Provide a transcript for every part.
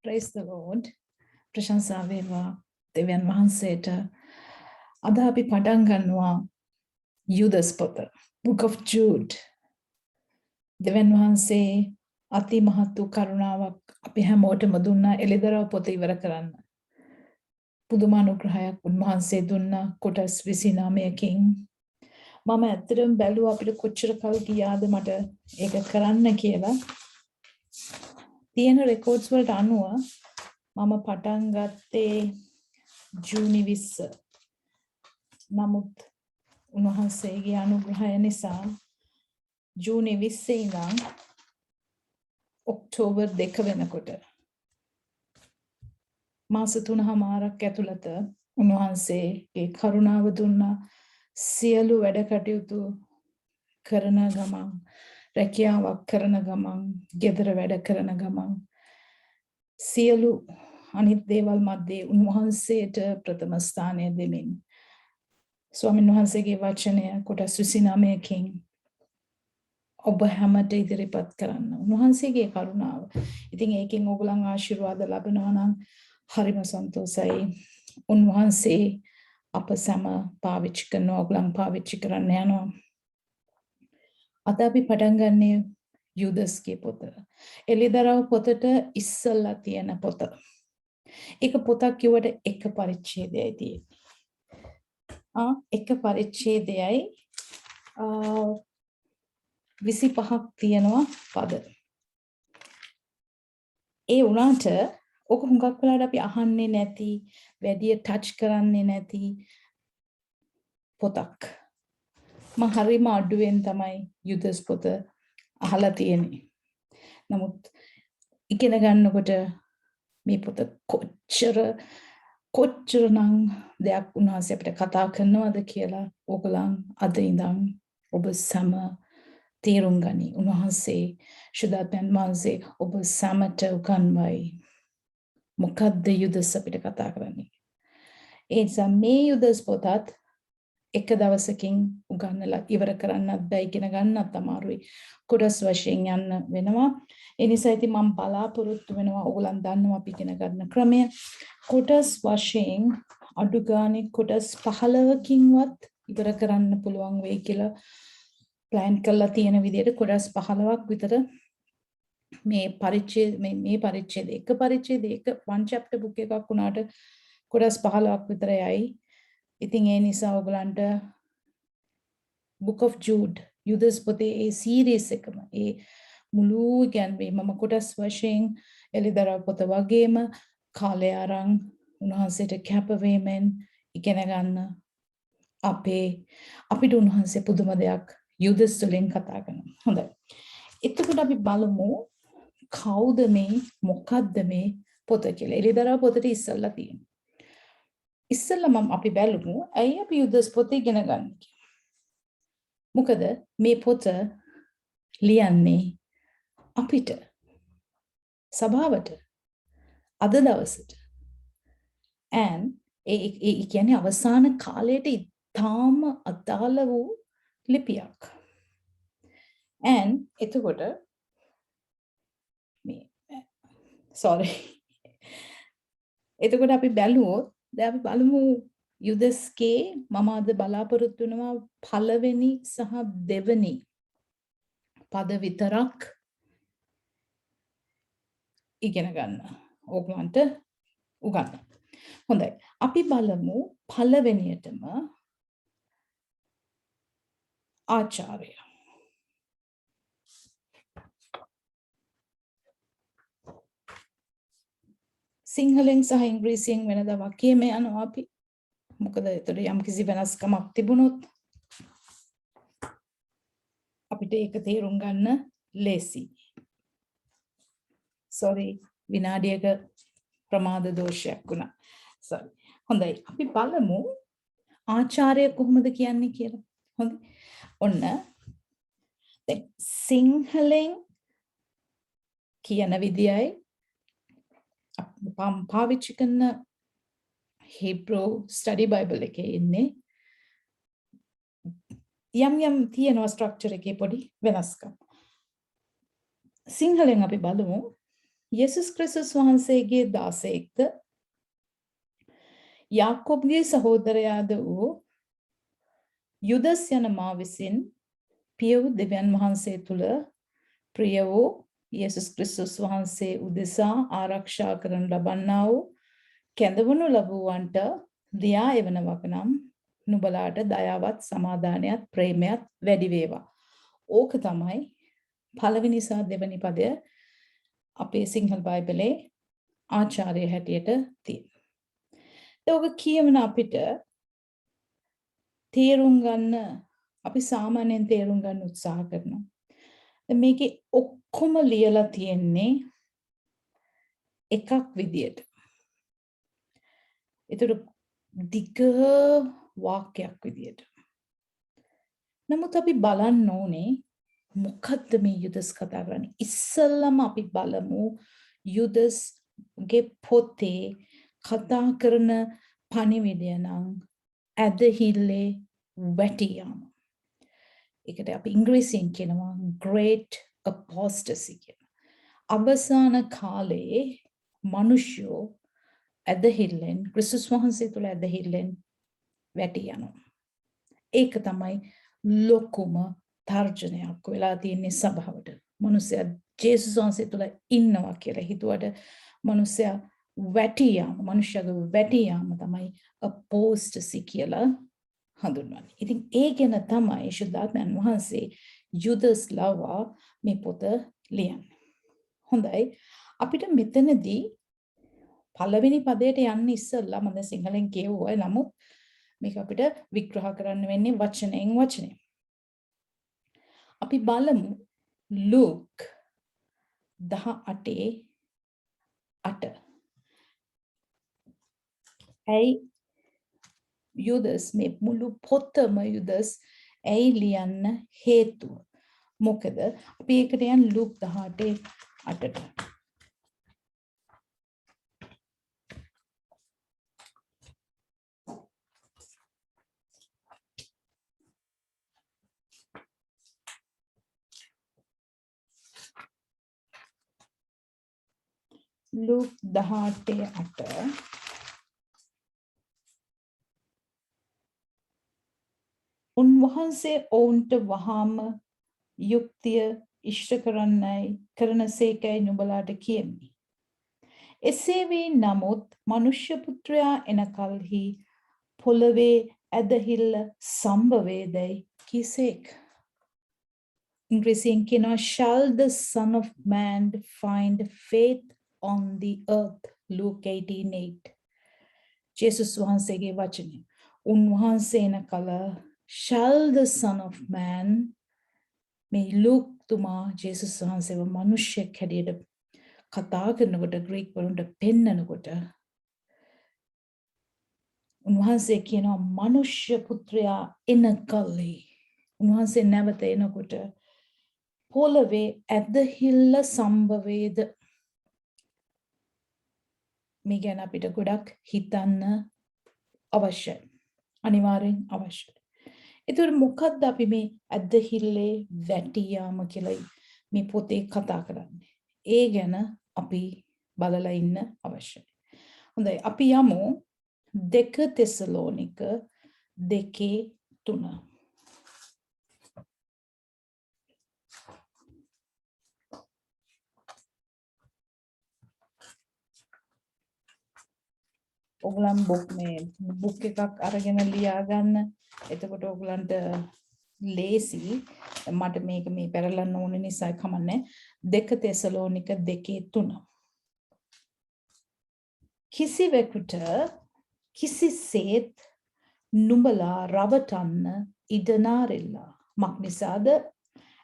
Praise the Lord. ප්‍රශංසා වේවා දෙවියන් වහන්සේට. අද අපි පටන් ගන්නවා යුදස් පොත. Book of Jude. දෙවියන් වහන්සේ අති මහත් වූ කරුණාවක් අපි හැමෝටම දුන්නා එළිදරව් පොත ඉවර කරන්න. පුදුම අනුග්‍රහයක් උන්වහන්සේ දුන්නා කොටස් 29කින්. මම ඇත්තටම බැලුවා අපිට කොච්චර කල් ගියාද මට ඒක කරන්න කියලා. තියෙන රෙකෝඩ්ස් වලට අනුව මම පටන් ගත්තේ ජූනි 20. නමුත් උන්වහන්සේගේ අනුග්‍රහය නිසා ජූනි 20 ඉඳන් ඔක්තෝබර් 2 වෙනකොට මාස 3මාරක් ඇතුළත උන්වහන්සේගේ කරුණාව දුන්නා සියලු වැඩ කටයුතු කරන ගමන් රැකියාවක් කරන ගමන් ගෙදර වැඩ කරන ගමන් සියලු අනිත් දේවල් මැද්දේ උන්වහන්සේට ප්‍රථම ස්ථානය දෙමින් ස්වාමීන් වහන්සේගේ වචනය කොටස් 29කින් ඔබ හැමට ඉදිරිපත් කරන්න උන්වහන්සේගේ කරුණාව. ඉතින් ඒකෙන් ඕගොල්ලන් ආශිර්වාද ලබනවා නම් හරිම සන්තෝෂයි. උන්වහන්සේ අප සම පාවිච්චි කරනවා ඕගොල්ලන් පාවිච්චි කරන්න යනවා. අද අපි පටන් ගන්නේ යුදස්ගේ පොත. එළිදරව් පොතට ඉස්සල්ලා තියෙන පොත. ඒක පොතක් කිව්වට එක පරිච්ඡේදයයි තියෙන්නේ. එක පරිච්ඡේදයයි 25ක් තියෙනවා පද. ඒ උනාට ඔක හුඟක් වෙලාවට අපි අහන්නේ නැති, වැඩි ටච් කරන්නේ නැති පොතක්. මම හරිම අඩුවෙන් තමයි යුදස් පොත අහලා තියෙන්නේ. නමුත් ඉගෙන ගන්නකොට මේ පොත කොච්චරනම් දෙයක් උන්වහන්සේ අපිට කතා කරනවද කියලා ඕගොල්ලන් අද ඉඳන් ඔබ සම තේරුම් ගනි. උන්වහන්සේ ශුද්ධාත්මයන් වහන්සේ ඔබ සමට උගන්වයි. මොකද්ද යුදස් අපිට කතා කරන්නේ? ඒ නිසා මේ යුදස් පොතත් එක දවසකින් උගන්වලා ඉවර කරන්නත් බෑ, ඉගෙන ගන්නත් අමාරුයි. කොටස් වශයෙන් යන්න වෙනවා. ඒ නිසා ඉතින් මම බලාපොරොත්තු වෙනවා ඕගොල්ලන් දන්නවා අපි ඉගෙන ගන්න ක්‍රමය. කොටස් වශයෙන් අඩු ගානේ කොටස් 15කින්වත් ඉවර කරන්න පුළුවන් වෙයි කියලා ප්ලෑන් කරලා තියෙන විදිහට කොටස් 15ක් විතර මේ පරිච්ඡේද එක one chapter book එකක් වුණාට කොටස් 15ක් විතර යයි. ඉතින් ඒ නිසා ඔයගලන්ට Book of Jude යුදස් පොතේ ඒ සීරීස් එකම ඒ මුළු ඉගැන්වීම මම කොටස් වශයෙන් එළිදරව් පොත වගේම කාලය අරන් උන්වහන්සේට කැපවීමෙන් ඉගෙන ගන්න අපිට උන්වහන්සේ පුදුම දෙයක් යුදස් වලින් කතා කරනවා. හොඳයි. එතකොට අපි බලමු කවුද මේ මොකද්ද මේ පොත කියලා. එළිදරව් පොතට ඉස්සල්ලා තියෙනවා. ඉස්සෙල්ලා අපි බැලුමු ඇයි අපි යුදස් පොත ඉගෙන ගන්න කියලා. මොකද මේ පොත ලියන්නේ අපිට සභාවට අද දවසට ඒ කියන්නේ අවසාන කාලයට ඉතාම අදාළ වූ ලිපියක්. එතකොට එතකොට අපි බැලුවොත් දැන් අපි බලමු යුදස්ගේ මම අද බලාපොරොත්තු වෙනවා පළවෙනි සහ දෙවෙනි පද විතරක් ඉගෙන ගන්න. ඕගලන්ට උගන්වන්න. හොඳයි. අපි බලමු පළවෙනියටම ආචාර්ය. සිංහලෙන් සහ ඉංග්‍රීසියෙන් වෙනදා වාක්‍යෙම යනවා අපි. මොකද ඒතර යම් කිසි වෙනස්කමක් තිබුණොත් අපිට ඒක තේරුම් ගන්න ලේසි. විනාඩියක ප්‍රමාද දෝෂයක් වුණා. හොඳයි. අපි බලමු ආචාර්ය කොහොමද කියන්නේ කියලා. හොඳයි. ඔන්න දැන් සිංහලෙන් කියන විදියයි පාවිච්චි කරන Hebrew study Bible එකේ ඉන්නේ යම් තියෙනවා ස්ට්‍රක්චර් එකේ පොඩි වෙනස්කම්. සිංහලෙන් අපි බලමු යේසුස් ක්‍රිස්තුස් වහන්සේගේ දාසයෙක්ද යාකොබ්ගේ සහෝදරයාද වූ යුදස් යන මා විසින් පිය වූ දෙවියන් වහන්සේ තුල ප්‍රිය වූ යේසුස් ක්‍රිස්තුස් වහන්සේ උදෙසා ආරක්ෂා කරන ලබන්නා වූ කැඳවනු ලැබුවන්ට ලියා එවනවක නම් නුඹලාට දයාවත් සමාදානයත් ප්‍රේමයත් වැඩි වේවා. ඕක තමයි පළවෙනි සහ දෙවෙනි පදය අපේ සිංහල බයිබලේ ආචාර්ය හැටියට තියෙන. ඒක කියවන අපිට තේරුම් ගන්න අපි සාමාන්‍යයෙන් තේරුම් ගන්න උත්සාහ කරනවා. මේකේ ඔක්කොම ලියලා තියෙන්නේ එකක් විදියට. ඒතර දිග වාක්‍යයක් විදියට. නමුත් අපි බලන්න ඕනේ මොකද්ද මේ යුදස් කතා කරන්නේ? ඉස්සෙල්ලම අපි බලමු යුදස්ගේ පොතේ කතා කරන පණිවිඩය නම් ඇදහිල්ලේ වැටියාම. ඒකට අපි ඉංග්‍රීසියෙන් කියනවා great apostasy කියලා. අවසාන කාලේ මිනිස්සු ඇදහිල්ලෙන් ක්‍රිස්තුස් වහන්සේ තුළ ඇදහිල්ලෙන් වැටි යනවා. ඒක තමයි ලොකුම තර්ජනයක් වෙලා තියෙන්නේ සභාවට. මිනිස්සයා ජේසුස් වහන්සේ තුළ ඉන්නවා කියලා හිතුවට මිනිස්සයා වැටි යාම, මිනිස්සයාගේ වැටි යාම තමයි apostasy කියලා හඳුන්වන්නේ. ඉතින් ඒ ගැන තමයි ශුද්ධාත්මයන් වහන්සේ යුදස් ලවා මේ පොත ලියන්නේ. හොඳයි. අපිට මෙතනදී පළවෙනි පදයට යන්න ඉස්සෙල්ලා මම සිංහලෙන් කියවුවා. නමුත් මේක අපිට විග්‍රහ කරන්න වෙන්නේ වචනයෙන් වචනය. අපි බලමු ලූක් 18:8. ඇයි යුදස් මේ මුළු පොතම යුදස් ඇයි ලියන්න හේතුව? මොකද අපි ඒකට යන ලූක් 18:8ට. ලූක් 18:8 උන්වහන්සේ ඔවුන්ට වහාම යුක්තිය ඉෂ්ට කරන සේකයි නුඹලාට කියමි. එසේ වී නමුත් මනුෂ්‍ය පුත්‍රයා එනකල්හි පොළවේ ඇදහිල්ල සම්භවේදයි කිසේක්. ඉංග්‍රීසියෙන් කියනවා shall the son of man find faith on the earth. Luke 18:8. ජේසුස් වහන්සේගේ වචනය. උන්වහන්සේ එනකල shall the son of man මේ ලූක් තුමා ජේසුස් වහන්සේව මිනිස්සෙක් හැටියට කතා කරනකොට ග්‍රීක වරුන්ට පෙන්නනකොට උන්වහන්සේ කියනවා මනුෂ්‍ය පුත්‍රයා එනකල්හි උන්වහන්සේ නැවත එනකොට පොළවේ ඇදහිල්ල සම්භවේද. මේ ගැන අපිට ගොඩක් හිතන්න අවශ්‍යයි. අනිවාර්යෙන් අවශ්‍යයි. ඒතර මොකක්ද අපි මේ ඇදහිල්ලේ වැටි යාම කියලා මේ පොතේ කතා කරන්නේ? ඒ ගැන අපි බලලා ඉන්න අවශ්‍යයි. හොඳයි අපි යමු 2 තෙසලෝනික 2:3. ඔයගලන් බුක් එකක් අරගෙන ලියා ගන්න. එතකොට ඔයගලන්ට ලේසි. මට මේක මේ පෙරලන්න ඕන නිසා කමන්නේ. 2 තෙසලෝනික 2:3. කිසිවෙකුට කිසිසේත් නුඹලා රවටන්න ඉඩ නාරෙල්ලා. මක් නිසාද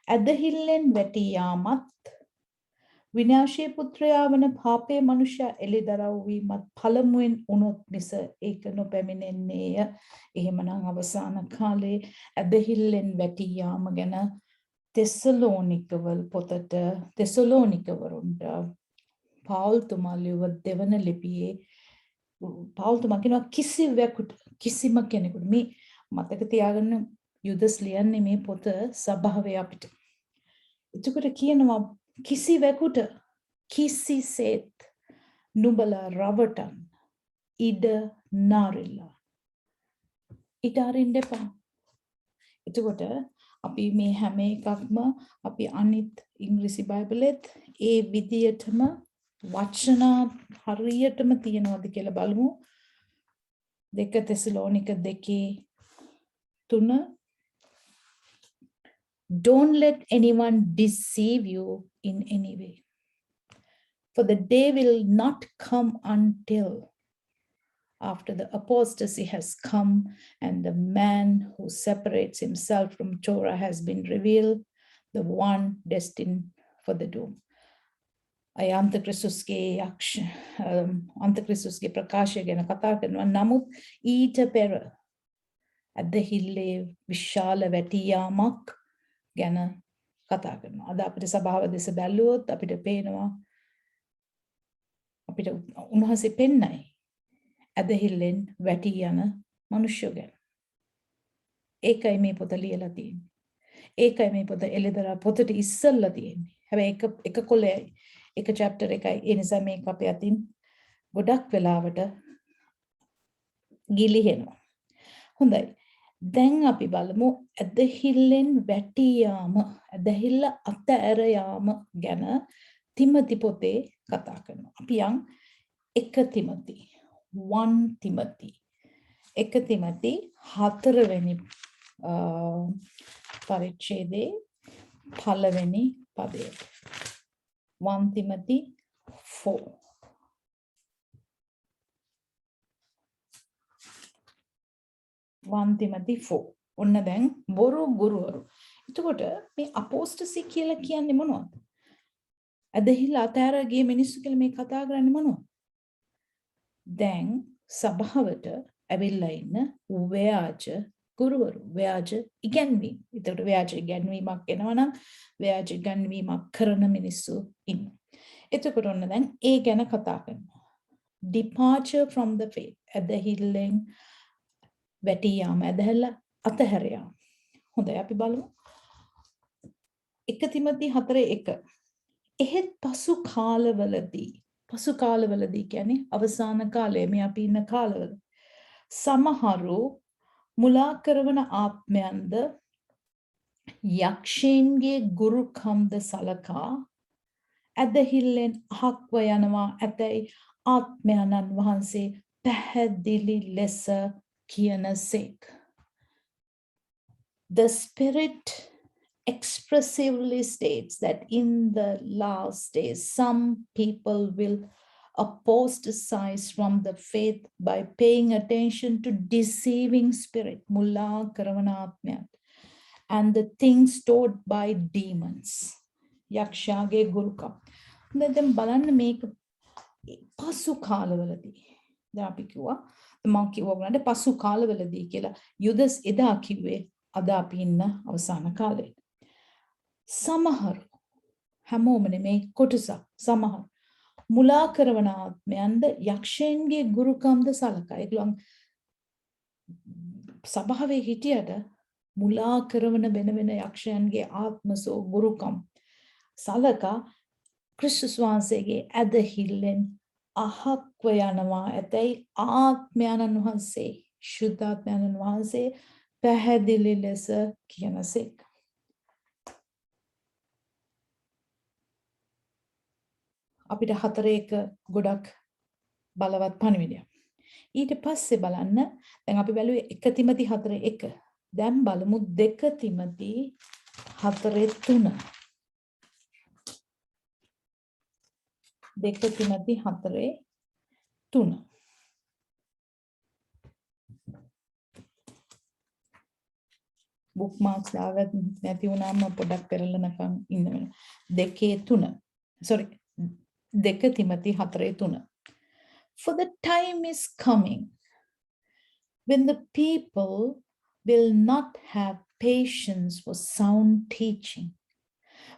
ඇදහිල්ලෙන් වැටි යාමත් විනාශයේ පුත්‍රයා වන පාපේ මනුෂ්‍යයා එළිදරව් වීමත් පළමුවෙන් උනොත් මිස ඒක නොපැමිණෙන්නේය. එහෙමනම් අවසාන කාලේ ඇදහිල්ලෙන් වැටි යාම ගැන තෙසලෝනිකවල පොතට තෙසලෝනිකවරුන්ට පෞල්තුමා ලියව දෙවන ලිපියේ පෞල්තුමා කියනවා කිසිවෙකුට කිසිම කෙනෙකුට මේ මතක තියාගන්න යුදස් ලියන්නේ මේ පොත සභාවේ අපිට. එතකොට කියනවා කිසිවෙකුට කිසිසේත් නුඹලා රවටන් ඉඩ නාරිල්ලා. ඉඩ අරින්න එපා. එතකොට අපි මේ හැම එකක්ම අපි අනිත් ඉංග්‍රීසි බයිබලෙත් ඒ විදියටම වචන හරියටම තියනවාද කියලා බලමු. 2 තෙසලෝනික 2:3 Don't let anyone deceive you in any way. For the day will not come until after the apostasy has come and the man who separates himself from Torah has been revealed, the one destined for the doom. I Antikristusගේ ප්‍රකාශය ගැන කතා කරනවා. නමුත් ඊට පෙර අදහිල්ලේ විශාල වැටියාමක් ගැන කතා කරනවා. අද අපිට සභාව දෙස බැලුවොත් අපිට පේනවා අපිට උන්වහන්සේ පෙන්නයි ඇදහිල්ලෙන් වැටි යන මිනිස්සු ගැන. ඒකයි මේ පොත ලියලා තියෙන්නේ. ඒකයි මේ පොත එළිදරව් පොතට ඉස්සෙල්ලා තියෙන්නේ. හැබැයි එක කොලයයි එක chapter එකයි. ඒ නිසා මේක අපේ අතින් ගොඩක් වෙලාවට ගිලිහෙනවා. හොඳයි. දැන් අපි බලමු ඇදහිල්ලෙන් වැටි යාම, ඇදහිල්ල අතහැර යාම ගැන තිමති පොතේ කතා කරනවා. අපි යන් 1 තිමති 1 Timothy 1 Timothy 4 වෙනි පරිච්ඡේදයේ පළවෙනි පදය. 1 Timothy 4 1 Timothy 4 ඔන්න දැන් බොරු ගුරුවරු. එතකොට මේ අපෝස්ටසි කියලා කියන්නේ මොනවද? ඇදහිලා අතහැර ගිය මිනිස්සු කියලා මේ කතා කරන්නේ මොනවද? දැන් සභාවට ඇවිල්ලා ඉන්න ව්‍යාජ ගුරුවරු, ව්‍යාජ ඉගැන්වීම්. ඒකට ව්‍යාජ ඉගැන්වීමක් එනවා නම් ව්‍යාජ ඉගැන්වීමක් කරන මිනිස්සු ඉන්නවා. එතකොට ඔන්න දැන් ඒ ගැන කතා කරනවා. Departure from the faith. ඇදහිල්ලෙන් වැටි යාම, ඇදහිලා අතහැර යාම. හොඳයි අපි බලමු. 1 තිමොති 4:1. එහෙත් පසු කාලවලදී කියන්නේ අවසාන කාලයේ මේ අපි ඉන්න කාලවල සමහරු මුලා කරවන ආත්මයන්ද යක්ෂයන්ගේ ගුරුකම්ද සලකා ඇදහිල්ලෙන් අහක්ව යනවා ඇතැයි ආත්මයන්න් වහන්සේ පැහැදිලි ලෙස කියනසේක. The Spirit expressively states that in the last days some people will apostatize from the faith by paying attention to deceiving spirit, mulla karavanatmya, and the things taught by demons. Yakshage gurukam. Then balanna මේක පසු කාලවලදී දැන් අපි කිව්වා මම කිව්වා වුණාට පසු කාලවලදී කියලා යුදස් එදා කිව්වේ අද අපි ඉන්න අවසාන කාලේ. සමහරු හැමෝම නෙමෙයි කොටසක් සමහර මුලා කරවන ආත්මයන්ද යක්ෂයන්ගේ ගුරුකම්ද සලකා. ඒගොල්ලන් සභාවේ හිටියට මුලා කරවන වෙන යක්ෂයන්ගේ ආත්මසෝ ගුරුකම් සලකා ක්‍රිස්තුස් වහන්සේගේ ඇදහිල්ලෙන් අහක්ව යනවා ඇතැයි ආත්මයන්න් වහන්සේ ශුද්ධාත්මයන්න් වහන්සේ පැහැදිලි ලෙස කියනසේක. අපිට 4:1 ගොඩක් බලවත් පණිවිඩයක්. ඊට පස්සේ බලන්න දැන් අපි බැලුවේ 1 තිමති 4:1. දැන් බලමු 2 තිමති 4:3. 2 තිමති 4:3. bookmarks දාගත් නැති වුණාම පොඩක් පෙරලනකම් ඉන්න වෙනවා. 2:3. sorry 2 Timothy 4:3. For the time is coming when the people will not have patience for sound teaching,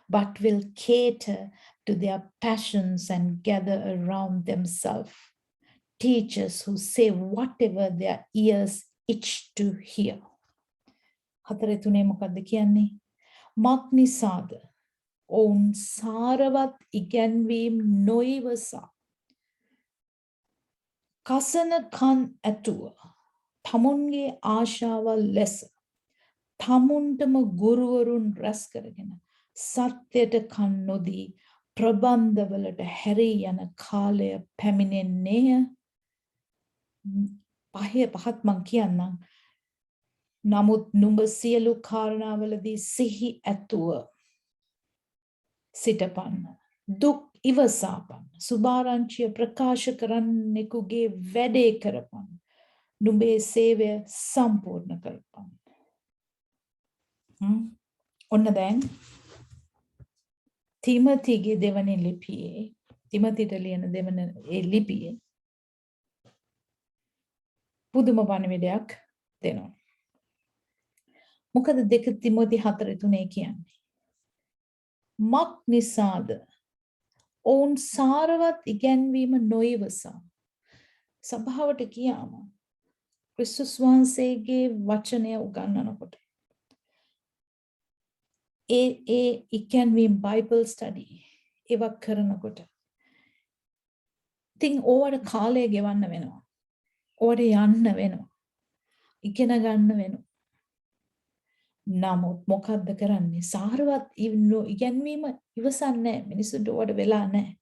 but will cater to their passions and gather around themselves teachers who say whatever their ears itch to hear. 4:3 මොකද්ද කියන්නේ? මක් නිසාද ඔවුන් සාරවත් ඉගැන්වීම් නොයිවසා කසන කන් ඇතුව තමුන්ගේ ආශාවල් ලෙස තමුන්ටම ගුරුවරුන් රැස් කරගෙන සත්‍යයට කන් නොදී ප්‍රබන්ධවලට හැරී යන කාලය පැමිණෙන්නේය. පහත් මං කියන්නම්. නමුත් නුඹ සියලු කාරණාවලදී සිහි ඇතුව සිටපන්න. දුක් ඉවසාපන්න. සුභාරංචිය ප්‍රකාශ කරන්නෙකුගේ වැඩේ කරපන්න. නුඹේ සේවය සම්පූර්ණ කරපන්න. ඔන්න දැන් තිමතිගේ දෙවන ලිපියේ තිමතිට ලියන දෙවන ඒ ලිපියේ පුදුම පණිවිඩයක් දෙනවා. මොකද 2 තිමෝති 4:3 කියන්නේ? මක් නිසාද ඔවුන් සාරවත් ඉගැන්වීම නොඉවසා සභාවට කියාම ක්‍රිස්තුස් වහන්සේගේ වචනය උගන්වනකොට ඒ ඉගැන්වීම් බයිබල් ස්ටඩි ඒවා කරනකොට ඉතින් ඕවට කාලය ගෙවන්න වෙනවා. ඕවට යන්න වෙනවා. ඉගෙන ගන්න වෙනවා. නමුත් මොකද්ද කරන්නේ? සාරවත් ඉගැන්වීම ඉවසන්නේ මිනිස්සුන්ට ඕවට වෙලා නැහැ.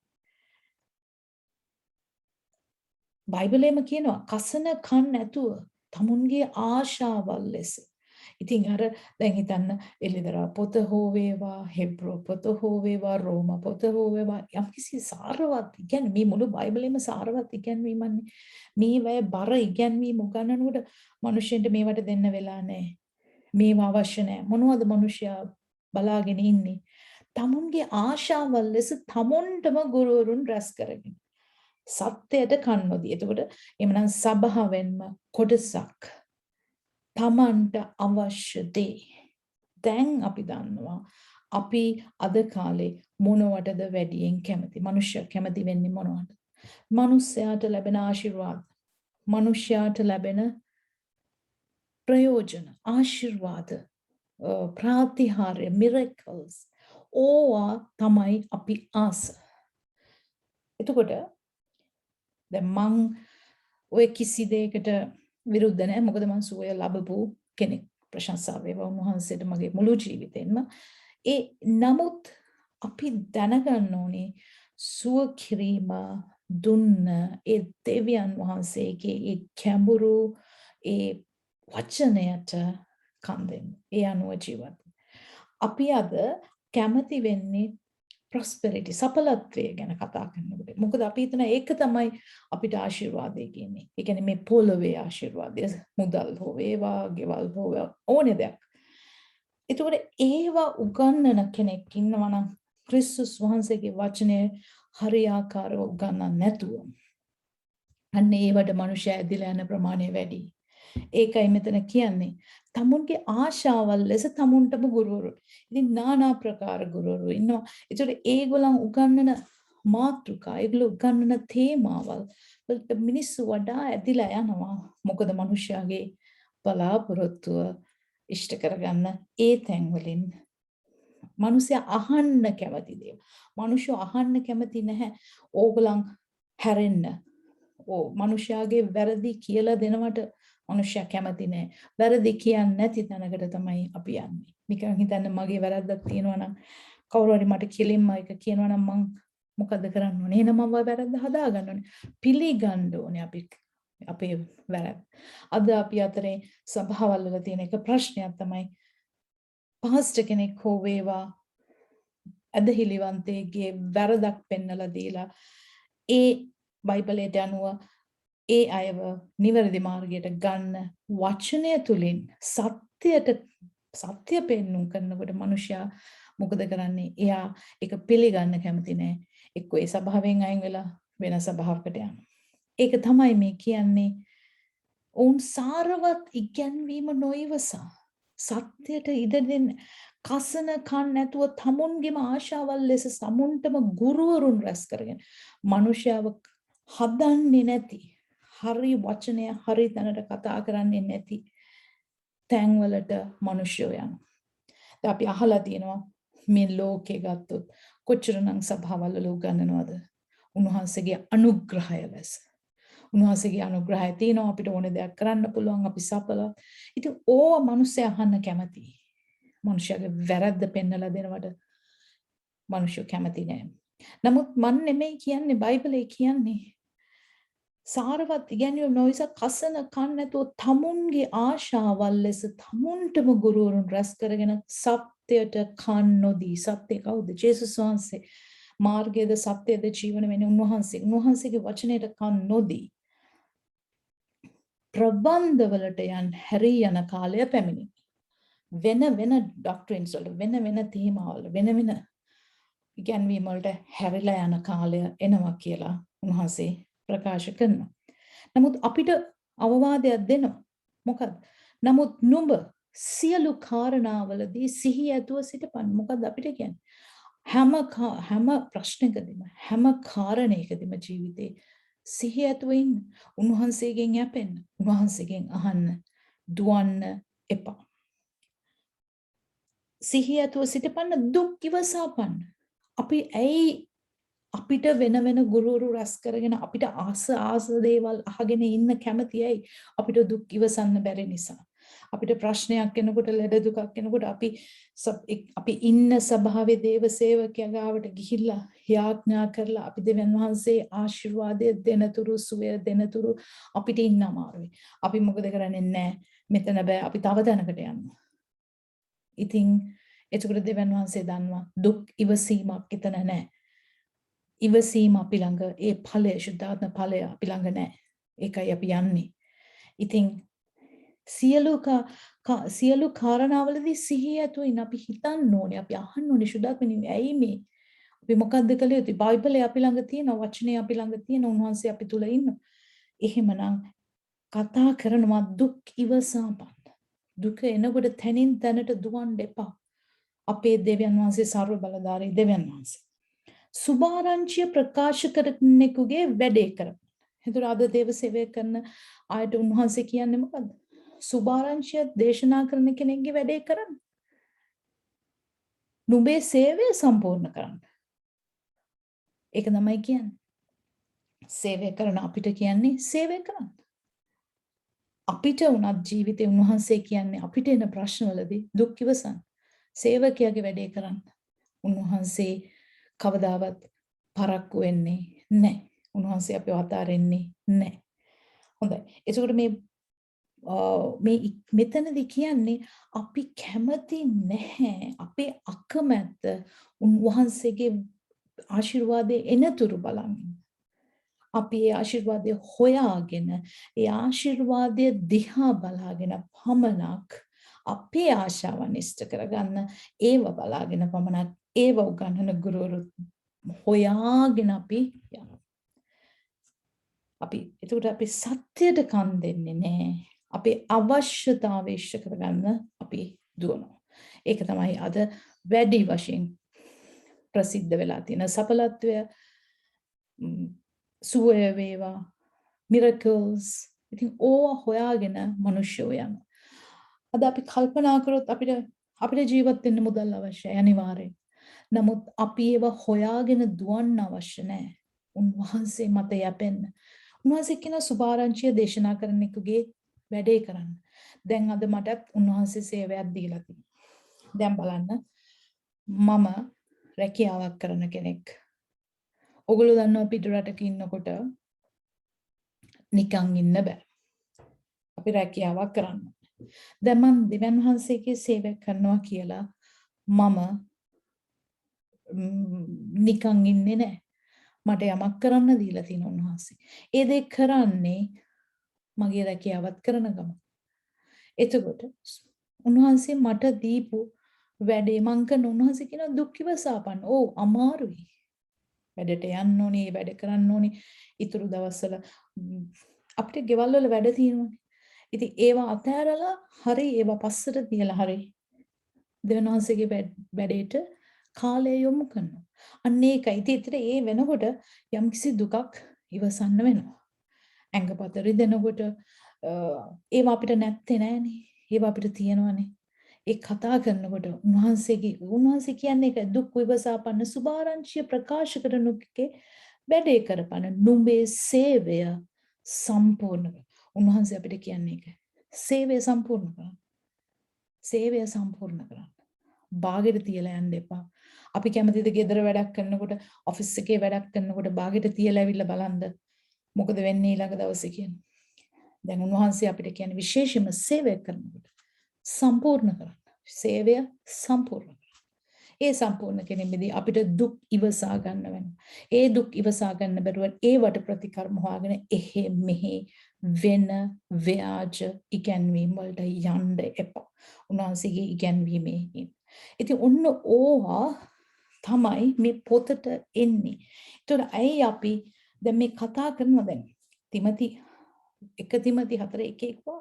බයිබලෙම කියනවා කසන කන් නැතුව තමුන්ගේ ආශාවල් ලෙස. ඉතින් අර දැන් හිතන්න එළිදරා පොත හෝ වේවා, හෙබ්‍රෝ පොත හෝ වේවා, රෝම පොත හෝ වේවා යම්කිසි සාරවත් ඉගැන්වීම මේ මුළු බයිබලෙම සාරවත් ඉගැන්වීමන්නේ. මේ වැය බර ඉගැන්වීම උගන්වනකොට මිනිස්සුන්ට මේවට දෙන්න වෙලා නැහැ. මේවා අවශ්‍ය නැහැ. මොනවද මිනිස්සයා බලාගෙන ඉන්නේ? තමුන්ගේ ආශාවල් ලෙස තමුන්ටම ගුරුවරුන් රැස් කරගෙන. සත්‍යයට කන් නොදී. එතකොට එමනම් සභාවෙන්ම කොටසක් තමන්ට අවශ්‍ය දේ. දැන් අපි දන්නවා අපි අද කාලේ මොනවටද වැඩියෙන් කැමති? මනුෂ්‍ය කැමති වෙන්නේ මොනවටද? මනුස්සයාට ලැබෙන ආශිර්වාද. මනුෂ්‍යයාට ලැබෙන ප්‍රයෝජන, ආශිර්වාද, ප්‍රාතිහාර්ය, miracles ඕවා තමයි අපි ආස. එතකොට දැන් මං ඔය කිසි දෙයකට විරුද්ධ නැහැ. මොකද මං සුවය ලැබපු කෙනෙක්. ප්‍රශංසා වේවා උන්වහන්සේට මගේ මුළු ජීවිතේම. නමුත් අපි දැනගන්න ඕනේ සුව කිරීම දුන්න ඒ දෙවියන් වහන්සේගේ ඒ කැඹුරු ඒ වචනයට කන් දෙන්න. ඒ අනුව ජීවත්. අපි අද කැමති වෙන්නේ prosperity සඵලත්වය ගැන කතා කරනකොට. මොකද අපි හිතන ඒක තමයි අපිට ආශිර්වාදය කියන්නේ. ඒ කියන්නේ මේ පොළොවේ ආශිර්වාදය. මුදල් හෝ වේවා, ගෙවල් හෝ ඕනේ දෙයක්. ඒතකොට ඒවා උගන්වන කෙනෙක් ඉන්නවා නම් ක්‍රිස්තුස් වහන්සේගේ වචනය හරියාකාරව උගන්වන්න නැතුව අන්න ඒවට මනුෂ්‍ය ඇදිලා යන ප්‍රමාණය වැඩි. ඒකයි මෙතන කියන්නේ. තමුන්ගේ ආශාවල් ලෙස තමුන්ටම ගුරුවරු. ඉතින් নানা ප්‍රකාර ගුරුවරු ඉන්නවා. ඒතකොට ඒගොල්ලන් උගන්වන මාතෘකා, ඒගොල්ලෝ උගන්වන තේමාවල් වලට මිනිස්සු වඩා ඇදිලා යනවා. මොකද මනුෂ්‍යයාගේ බලාපොරොත්තුව ඉෂ්ට කරගන්න ඒ තැන් වලින් මනුෂ්‍යයා අහන්න කැමති දේවල්. මනුෂ්‍යෝ අහන්න කැමති නැහැ. ඕගොල්ලන් හැරෙන්න. මනුෂ්‍යයාගේ වැරදි කියලා දෙනවට මනුෂ්‍යයා කැමති නැහැ. වැරදි කියන්නේ නැති තැනකට තමයි අපි යන්නේ. නිකන් හිතන්න මගේ වැරද්දක් තියෙනවා නම් කවුරු හරි මට කෙලින්ම එක කියනවා නම් මං මොකද කරන්න ඕනේ? එහෙනම් මම වැරද්ද හදා ගන්න ඕනේ. පිළිගන්න ඕනේ අපි අපේ වැරද්ද. අද අපි අතරේ සභාවල් වල තියෙන එක ප්‍රශ්නයක් තමයි පාස්ටර් කෙනෙක් හෝ වේවා අදහිලිවන්තයෙක්ගේ වැරදක් පෙන්නලා දීලා ඒ බයිබලයට අනුව ඒ අයව නිවැරදි මාර්ගයට ගන්න වචනය තුලින් සත්‍ය පෙන්නුම් කරනකොට මනුෂ්‍යයා මොකද කරන්නේ? එයා ඒක පිළිගන්න කැමති නෑ. එක්ක ඒ සභාවෙන් අයින් වෙලා වෙන සභාවකට යනවා. ඒක තමයි මේ කියන්නේ. ඔවුන් සාරවත් ඉගැන්වීම නොඉවසා සත්‍යයට ඉඩ දෙන්න කසන කන් නැතුව තමුන්ගේම ආශාවල් ලෙස සමුන්ටම ගුරුවරුන් රැස් කරගෙන මනුෂ්‍යව හදන්නේ නැති හරි වචනය හරි තැනට කතා කරන්නේ නැති තැන්වලට මිනිස්සු යනවා. දැන් අපි අහලා තියෙනවා මේ ලෝකේ ගත්තොත් කොච්චරනම් සභාවල උගන්වනවද? උන්වහන්සේගේ අනුග්‍රහය ලෙස. උන්වහන්සේගේ අනුග්‍රහය තියෙනවා අපිට ඕන දෙයක් කරන්න පුළුවන් අපි සඵල. ඉතින් ඕව මිනිස්සු අහන්න කැමතියි. මිනිස්සුගේ වැරද්ද පෙන්නලා දෙනවට මිනිස්සු කැමති නෑ. නමුත් මන් නෙමෙයි කියන්නේ බයිබලයේ කියන්නේ සාරවත් ඉගැන්වීම් නොවිස කසන කන් නැතුව තමුන්ගේ ආශාවල් ලෙස තමුන්ටම ගුරුවරුන් රැස් කරගෙන සත්‍යයට කන් නොදී සත්‍ය කවුද? ජේසුස් වහන්සේ. මාර්ගයේද සත්‍යයේද ජීවන වෙන්නේ උන්වහන්සේ. උන්වහන්සේගේ වචනයට කන් නොදී ප්‍රබන්ධවලට හැරී යන කාලය පැමිණි. වෙන ඩොක්ට්‍රින්ස් වල වෙන තේමාවල වෙන ඉගැන්වීම් වලට හැරිලා යන කාලය එනවා කියලා උන්වහන්සේ ප්‍රකාශ කරනවා. නමුත් අපිට අවවාදයක් දෙනවා. මොකද? නමුත් නුඹ සියලු කාරණාවලදී සිහිය ඇතුව සිටපන්. මොකද අපිට කියන්නේ? හැම ප්‍රශ්නකදීම හැම කාරණයකදීම ජීවිතේ සිහිය ඇතුව ඉන්න. උන්වහන්සේගෙන් යැපෙන්න. උන්වහන්සේගෙන් අහන්න. දුවන්න එපා. සිහිය ඇතුව සිටපන්න දුක් ඉවසාපන්න. අපි ඇයි අපිට වෙන ගුරුවරු රැස් කරගෙන අපිට ආස දේවල් අහගෙන ඉන්න කැමති ඇයි? අපිට දුක් ඉවසන්න බැරි නිසා. අපිට ප්‍රශ්නයක් එනකොට ලෙඩ දුකක් එනකොට අපි ඉන්න ස්වභාවයේ දේව සේවකයා ගාවට ගිහිල්ලා යාඥා කරලා අපි දෙවියන් වහන්සේ ආශිර්වාදය දෙනතුරු සුවය දෙනතුරු අපිට ඉන්න අමාරුයි. අපි මොකද කරන්නේ? නැහැ. මෙතන බෑ. අපි තව තැනකට යනවා. ඉතින් එතකොට දෙවියන් වහන්සේ දන්නවා දුක් ඉවසීමක් එතන නැහැ. ඉවසීම අපි ළඟ ඒ ඵලය සුද්ධාත්ම ඵලය අපි ළඟ නැහැ. ඒකයි අපි යන්නේ. ඉතින් සියලු කාරණාවලදී සිහිය ඇතුවින් අපි හිතන්න ඕනේ. අපි අහන්න ඕනේ සුද්ධාත්මනේ ඇයි මේ? අපි මොකද්ද කළේ? බයිබලයේ අපි ළඟ තියෙන වචනේ අපි ළඟ තියෙන උන්වහන්සේ අපි තුල ඉන්න. එහෙමනම් කතා කරනවා දුක් ඉවසාපන්. දුක එනකොට තනින් තැනට දුවන්න එපා. අපේ දෙවියන් වහන්සේ සර්ව බලධාරී දෙවියන් වහන්සේ. සුභාරංචිය ප්‍රකාශ කරන්නෙකුගේ වැඩේ කරපන්. එතකොට අද දේව සේවය කරන අයට උන්වහන්සේ කියන්නේ මොකද්ද? සුභාරංචිය දේශනා කරන කෙනෙක්ගේ වැඩේ කරන්න. නුඹේ සේවය සම්පූර්ණ කරන්න. ඒක තමයි කියන්නේ. සේවය කරන අපිට කියන්නේ සේවය කරන්න. අපිට උනත් ජීවිතේ උන්වහන්සේ කියන්නේ අපිට එන ප්‍රශ්නවලදී දුක් ඉවසන්න. සේවකයාගේ වැඩේ කරන්න. උන්වහන්සේ කවදාවත් පරක්කු වෙන්නේ නැහැ. උන්වහන්සේ අපිව අතාරින්නේ නැහැ. හොඳයි. එතකොට මේ මෙතනදී කියන්නේ අපි කැමති නැහැ. අපේ අකමැත්ත උන්වහන්සේගේ ආශිර්වාදයේ එනතුරු බලන්න. අපි ඒ ආශිර්වාදය හොයාගෙන ඒ ආශිර්වාදය දිහා බලාගෙන පමණක් අපේ ආශාවන් ඉෂ්ට කරගන්න ඒව බලාගෙන පමණක් ඒව උගන්වන ගුරුවරු හොයාගෙන අපි යනවා. එතකොට අපි සත්‍යයට කන් දෙන්නේ නැහැ. අපේ අවශ්‍යතාවය ඉෂ්ට කරගන්න අපි දුවනවා. ඒක තමයි අද වැඩි වශයෙන් ප්‍රසිද්ධ වෙලා තියෙන සඵලත්වය. සුවය වේවා, miracles. ඉතින් ඕවා හොයාගෙන මිනිස්සු යනවා. අද අපි කල්පනා කරොත් අපිට ජීවත් වෙන්න මුදල් අවශ්‍යයි අනිවාර්යයෙන්. නමුත් අපි ඒව හොයාගෙන දුවන්න අවශ්‍ය නැහැ. උන්වහන්සේ මත යැපෙන්න. උන්වහන්සේ කියන සුභාරංචිය දේශනා කරන එකගේ වැඩේ කරන්න. දැන් අද මටත් උන්වහන්සේ සේවයක් දීලා තියෙනවා. දැන් බලන්න මම රැකියාවක් කරන කෙනෙක්. ඔගොල්ලෝ දන්නවා පිට රටක ඉන්නකොට නිකන් ඉන්න බෑ. අපි රැකියාවක් කරන්න. දැන් මම දෙවියන් වහන්සේගේ සේවය කරනවා කියලා මම නිකන් ඉන්නේ නැහැ. මට යමක් කරන්න දීලා තියෙන උන්වහන්සේ. ඒ දේ කරන්නේ මගේ රැකියාවත් කරන ගම. එතකොට උන්වහන්සේ මට දීපු වැඩේ මං කරන උන්වහන්සේ කියන දුක් ඉවසාපන්න. ඔව් අමාරුයි. වැඩට යන්න ඕනේ, වැඩ කරන්න ඕනේ. ඊතුරු දවස්වල අපිට ගෙවල් වල වැඩ තියෙනවානේ. ඉතින් ඒවා අතහැරලා හරි ඒවා පස්සට තියලා හරි දෙවනහන්සේගේ වැඩේට කාලය යොමු කරනවා. අන්න ඒකයි. ඉතින් ඒ වෙනකොට යම්කිසි දුකක් ඉවසන්න වෙනවා. ඇඟපත රිදෙනකොට ඒවා අපිට නැත්තේ නෑනේ. ඒවා අපිට තියෙනවානේ. ඒ කතා කරනකොට උන්වහන්සේ කියන්නේ දුක් විවසාපන්න සුභාරංචිය ප්‍රකාශ කරනුකේ වැඩේ කරපන නුඹේ සේවය සම්පූර්ණ කර. උන්වහන්සේ අපිට කියන්නේ ඒක. සේවය සම්පූර්ණ කරන්න. සේවය සම්පූර්ණ කරන්න. බාගෙට තියලා යන්න එපා. අපි කැමතිද ගෙදර වැඩක් කරනකොට ඔෆිස් එකේ වැඩක් කරනකොට බාගෙට තියලා ඇවිල්ලා බලන්න මොකද වෙන්නේ ඊළඟ දවසේ කියන්නේ. දැන් උන්වහන්සේ අපිට කියන්නේ විශේෂයෙන්ම සේවය කරනකොට සම්පූර්ණ කරන්න. සේවය සම්පූර්ණ කරන්න. ඒ සම්පූර්ණ කිරීමේදී අපිට දුක් ඉවසා ගන්න වෙනවා. ඒ දුක් ඉවසා ගන්න බැරුව ඒවට ප්‍රතිකර්ම හොයාගෙන එහෙ මෙහෙ වෙන ව්‍යාජ ඉගැන්වීම් වලට යන්න එපා. උන්වහන්සේගේ ඉගැන්වීමේ ඉතින් ඔන්න ඕවා තමයි මේ පොතට එන්නේ. ඒතර ඇයි අපි දැන් මේ කතා කරනවා දැන් තිමති 1 තිමති 4:1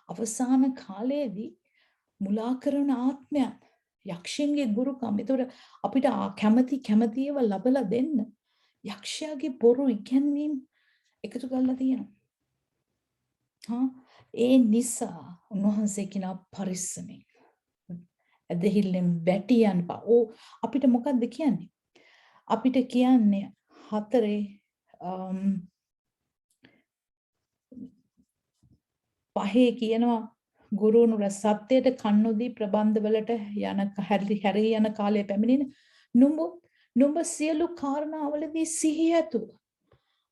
අවසාන කාලයේදී මුලා කරන ආත්මයන් යක්ෂයන්ගේ ගුරුකම්. ඒතර අපිට කැමති ඒවා ලබලා දෙන්න යක්ෂයාගේ බොරු ඉගැන්වීම් එකතු කරලා තියෙනවා. ඒ නිසා උන්වහන්සේ කිනා පරිස්සමෙන් ඇදහිල්ලෙන් වැටියන් පා. අපිට මොකද්ද කියන්නේ? අපිට කියන්නේ 4 කියනවා ගුරුනුර සත්‍යයට කන්නොදී ප්‍රබන්ධ වලට යන හැරී යන කාලය පැමිණෙන නුඹ සියලු කාරණාවලදී සිහිය ඇතුව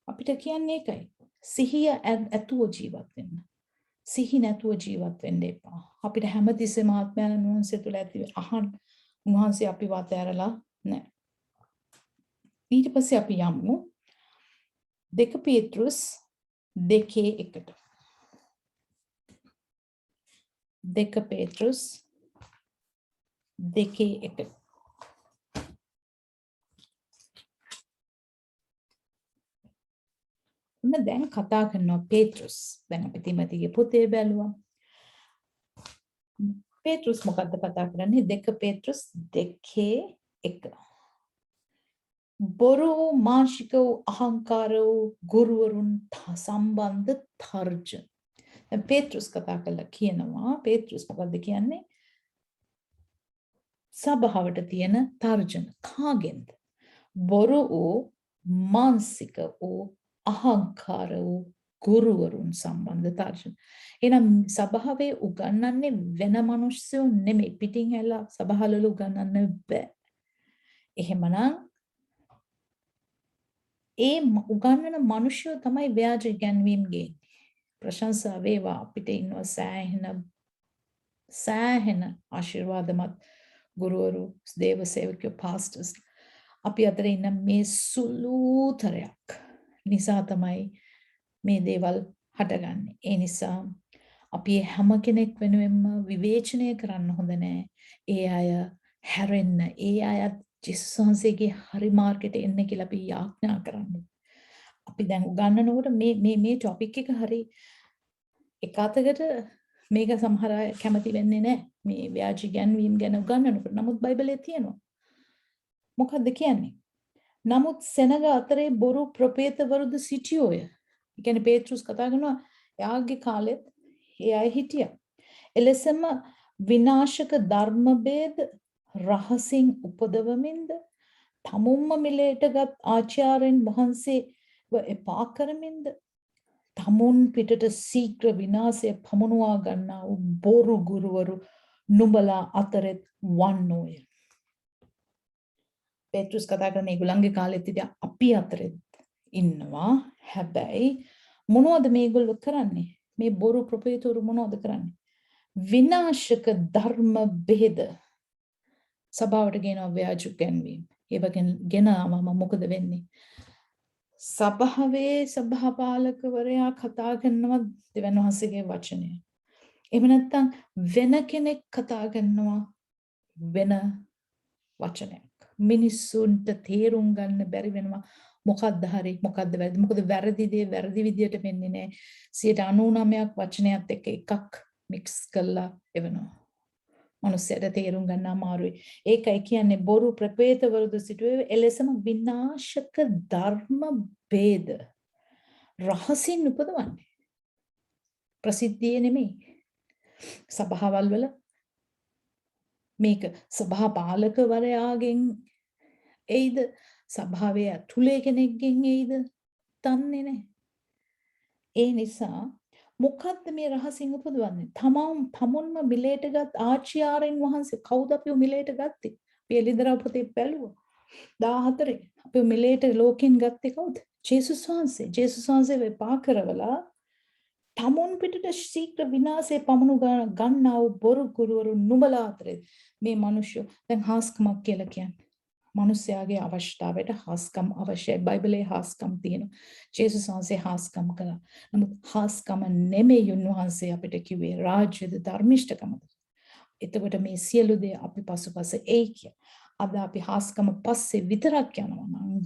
අපිට කියන්නේ ඒකයි. සිහිය ඇතුව ජීවත් වෙන්න. සිහි නැතුව ජීවත් වෙන්න එපා. අපිට හැමතිස්සෙම ආත්මයන් උන්වහන්සේ තුළ ඇති උන්වහන්සේ අපිව අතහැරලා නැහැ. ඊට පස්සේ අපි යමු 2 පේතෘස් 2:1. 2 පේතෘස් 2:1. දැන් කතා කරනවා පේතෘස්. දැන් අපි තිමතිගේ පොතේ බැලුවා. පේතෘස් මොකද්ද කතා කරන්නේ? 2 පේතෘස් 2:1. බොරු මාංශික වූ අහංකාර වූ ගුරුවරුන් සම්බන්ධ තර්ජන. දැන් පේතෘස් කතා කළා කියනවා. පේතෘස් මොකද්ද කියන්නේ? සභාවට තියෙන තර්ජන කාගෙන්ද? බොරු වූ මාංශික වූ අහංකාර වූ ගුරුවරුන් සම්බන්ධ තර්ජන. එහෙනම් සභාවේ උගන්වන්නේ වෙන මිනිස්සු නෙමෙයි. පිටින් ඇවිල්ලා සභාවල උගන්වන්න බෑ. එහෙමනම් ඒ උගන්වන මිනිස්සු තමයි ව්‍යාජ ඉගැන්වීම් ගේන්නේ. ප්‍රශංසා වේවා අපිට ඉන්නවා සෑහෙන ආශිර්වාදමත් ගුරුවරු, දේව සේවකයෝ, පාස්ටර්ස්. අපි අතර ඉන්න මේ සුළුතරයක් නිසා තමයි මේ දේවල් හටගන්නේ. ඒ නිසා අපි හැම කෙනෙක් වෙනුවෙන්ම විවේචනය කරන්න හොඳ නෑ. ඒ අය හැරෙන්න, ඒ අයත් ජේසුස් වහන්සේගේ හරි මාර්ගයට එන්න කියලා අපි යාඥා කරන්නේ. අපි දැන් උගන්වනකොට මේ ටොපික් එක හරි එක අතකට මේක සමහර අය කැමති වෙන්නේ නැහැ. මේ ව්‍යාජ ඉගැන්වීම් ගැන උගන්වනකොට. නමුත් බයිබලයේ තියෙනවා. මොකද්ද කියන්නේ? නමුත් සෙනග අතරේ බොරු ප්‍රපේතවරුද සිටියෝය. ඒ කියන්නේ පේතෘස් කතා කරනවා එයාගේ කාලෙත් ඒ අය හිටියා. එලෙසම විනාශක ධර්ම ભેද රහසින් උපදවමින්ද තමුම්ම මිලේටගත් ආචාර්යන් වහන්සේව එපා කරමින්ද තමුන් පිටට ශීඝ්‍ර විනාශය පමුණුවා ගන්නා වූ බොරු ගුරුවරු නුඹලා අතරෙත් වන්නෝය. පේතෘස් කතා කරන ඒගොල්ලන්ගේ කාලෙත් ඉතින් අපි අතරෙත් ඉන්නවා. හැබැයි මොනවද මේගොල්ලෝ කරන්නේ? මේ බොරු ප්‍රපේතවරු මොනවද කරන්නේ? විනාශක ධර්ම ભેද සභාවට ගෙනවා ව්‍යාජ ඉගැන්වීම්. ඒ වගේ ගෙනාවම මොකද වෙන්නේ? සභාවේ සභාපාලකවරයා කතා කරනවා දෙවියන් වහන්සේගේ වචනය. එහෙම නැත්නම් වෙන කෙනෙක් කතා කරනවා වෙන වචනයක්. මිනිස්සුන්ට තේරුම් ගන්න බැරි වෙනවා මොකක්ද හරි මොකක්ද වැරදි. මොකද වැරදි දේ වැරදි විදියට වෙන්නේ නැහැ. 99ක් වචනයත් එක්ක එකක් මික්ස් කරලා එවනවා. මනුස්සයට තේරුම් ගන්න අමාරුයි. ඒකයි කියන්නේ බොරු ප්‍රපේතවරුද සිටුවේ එලෙසම විනාශක ධර්ම ભેද රහසින් උපදවන්නේ. ප්‍රසිද්ධියේ නෙමෙයි. සභාවල් වල මේක සභා පාලකවරයාගෙන් එයිද සභාවේ ඇතුලේ කෙනෙක්ගෙන් එයිද දන්නේ නැහැ. ඒ නිසා මොකද්ද මේ රහසින් උපදවන්නේ? තමුන්ම මිලේට ගත් ආචාර්යන් වහන්සේ කවුද අපිව මිලේට ගත්තේ? අපි එළිදරව් පොතේ බැලුවා. 14 අපිව මිලේට ලෝකෙන් ගත්තේ කවුද? ජේසුස් වහන්සේ. ජේසුස් වහන්සේ වෙපා කරවලා තමුන් පිටට ශීඝ්‍ර විනාශේ පමනු ගන්නා වූ බොරු ගුරුවරු නුඹලා අතරේ මේ මිනිස්සු දැන් හාස්කමක් කියලා කියන්නේ. මිනිස්යාගේ අවශ්‍යතාවයට හාස්කම් අවශ්‍යයි. බයිබලයේ හාස්කම් තියෙනවා. ජේසුස් වහන්සේ හාස්කම් කළා. නමුත් හාස්කම නෙමෙයි උන්වහන්සේ අපිට කිව්වේ රාජ්‍යද ධර්මිෂ්ඨකමද. එතකොට මේ සියලු දේ අපි පසුපස එයි කිය. අද අපි හාස්කම පස්සේ විතරක් යනවා නම්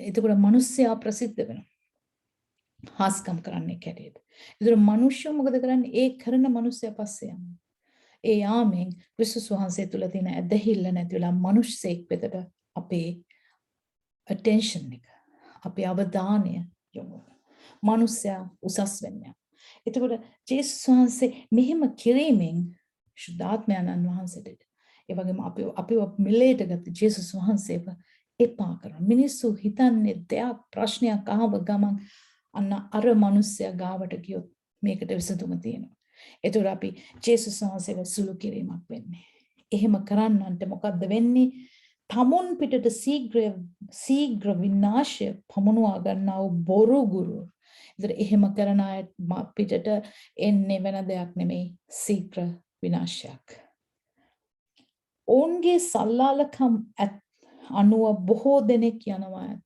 එතකොට මිනිස්සයා ප්‍රසිද්ධ වෙනවා. හාස්කම් කරන්නේ කැරේද. ඒතර මිනිස්සු මොකද කරන්නේ? ඒ කරන මිනිස්සයා පස්සේ යනවා. ඒ යාමෙන් ක්‍රිස්තුස් වහන්සේ තුල තියෙන ඇදහිල්ල නැති වෙලා මිනිස්සෙක් වෙතට අපේ attention එක, අපේ අවධානය යොමු වෙනවා. මිනිස්සයා උසස් වෙන්නේ. එතකොට ජේසුස් වහන්සේ මෙහෙම කිරීමෙන් ශුද්ධාත්මයන්න් වහන්සේට ඒ වගේම අපිව මිලේට ගත්ත ජේසුස් වහන්සේව එපා කරනවා. මිනිස්සු හිතන්නේ දෙයක් ප්‍රශ්නයක් ආව ගමන් අන්න අර මිනිස්සයා ගාවට ගියොත් මේකට විසඳුම තියෙනවා. ඒතර අපි ජේසුස් වහන්සේව සුළු කිරීමක් වෙන්නේ. එහෙම කරන්නන්ට මොකද්ද වෙන්නේ? තමුන් පිටට ශීඝ්‍ර විනාශය පමුණවා ගන්නා වූ බොරු ගුරු. ඒතර එහෙම කරන අය පිටට එන්නේ වෙන දෙයක් නෙමෙයි ශීඝ්‍ර විනාශයක්. ඔවුන්ගේ සල්ලාලකම් අනුව බොහෝ දෙනෙක් යනවා.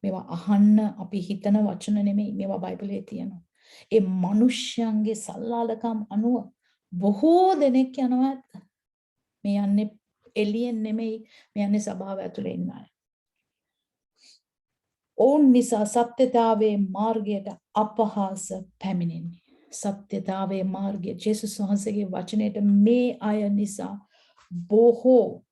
මේවා අහන්න අපි හිතන වචන නෙමෙයි, මේවා බයිබලයේ තියෙනවා. ඒ මිනිස්යන්ගේ සල්ලාලකම් අනුව බොහෝ දෙනෙක් යනවා. මේ යන්නේ එළියෙන් නෙමෙයි, මේ යන්නේ සභාව ඇතුලේ ඉන්න අය. ඔවුන් නිසා සත්‍යතාවයේ මාර්ගයට අපහාස පැමිණෙන්නේ. සත්‍යතාවයේ මාර්ගය ජේසුස් වහන්සේගේ වචනයට මේ අය නිසා බොහෝ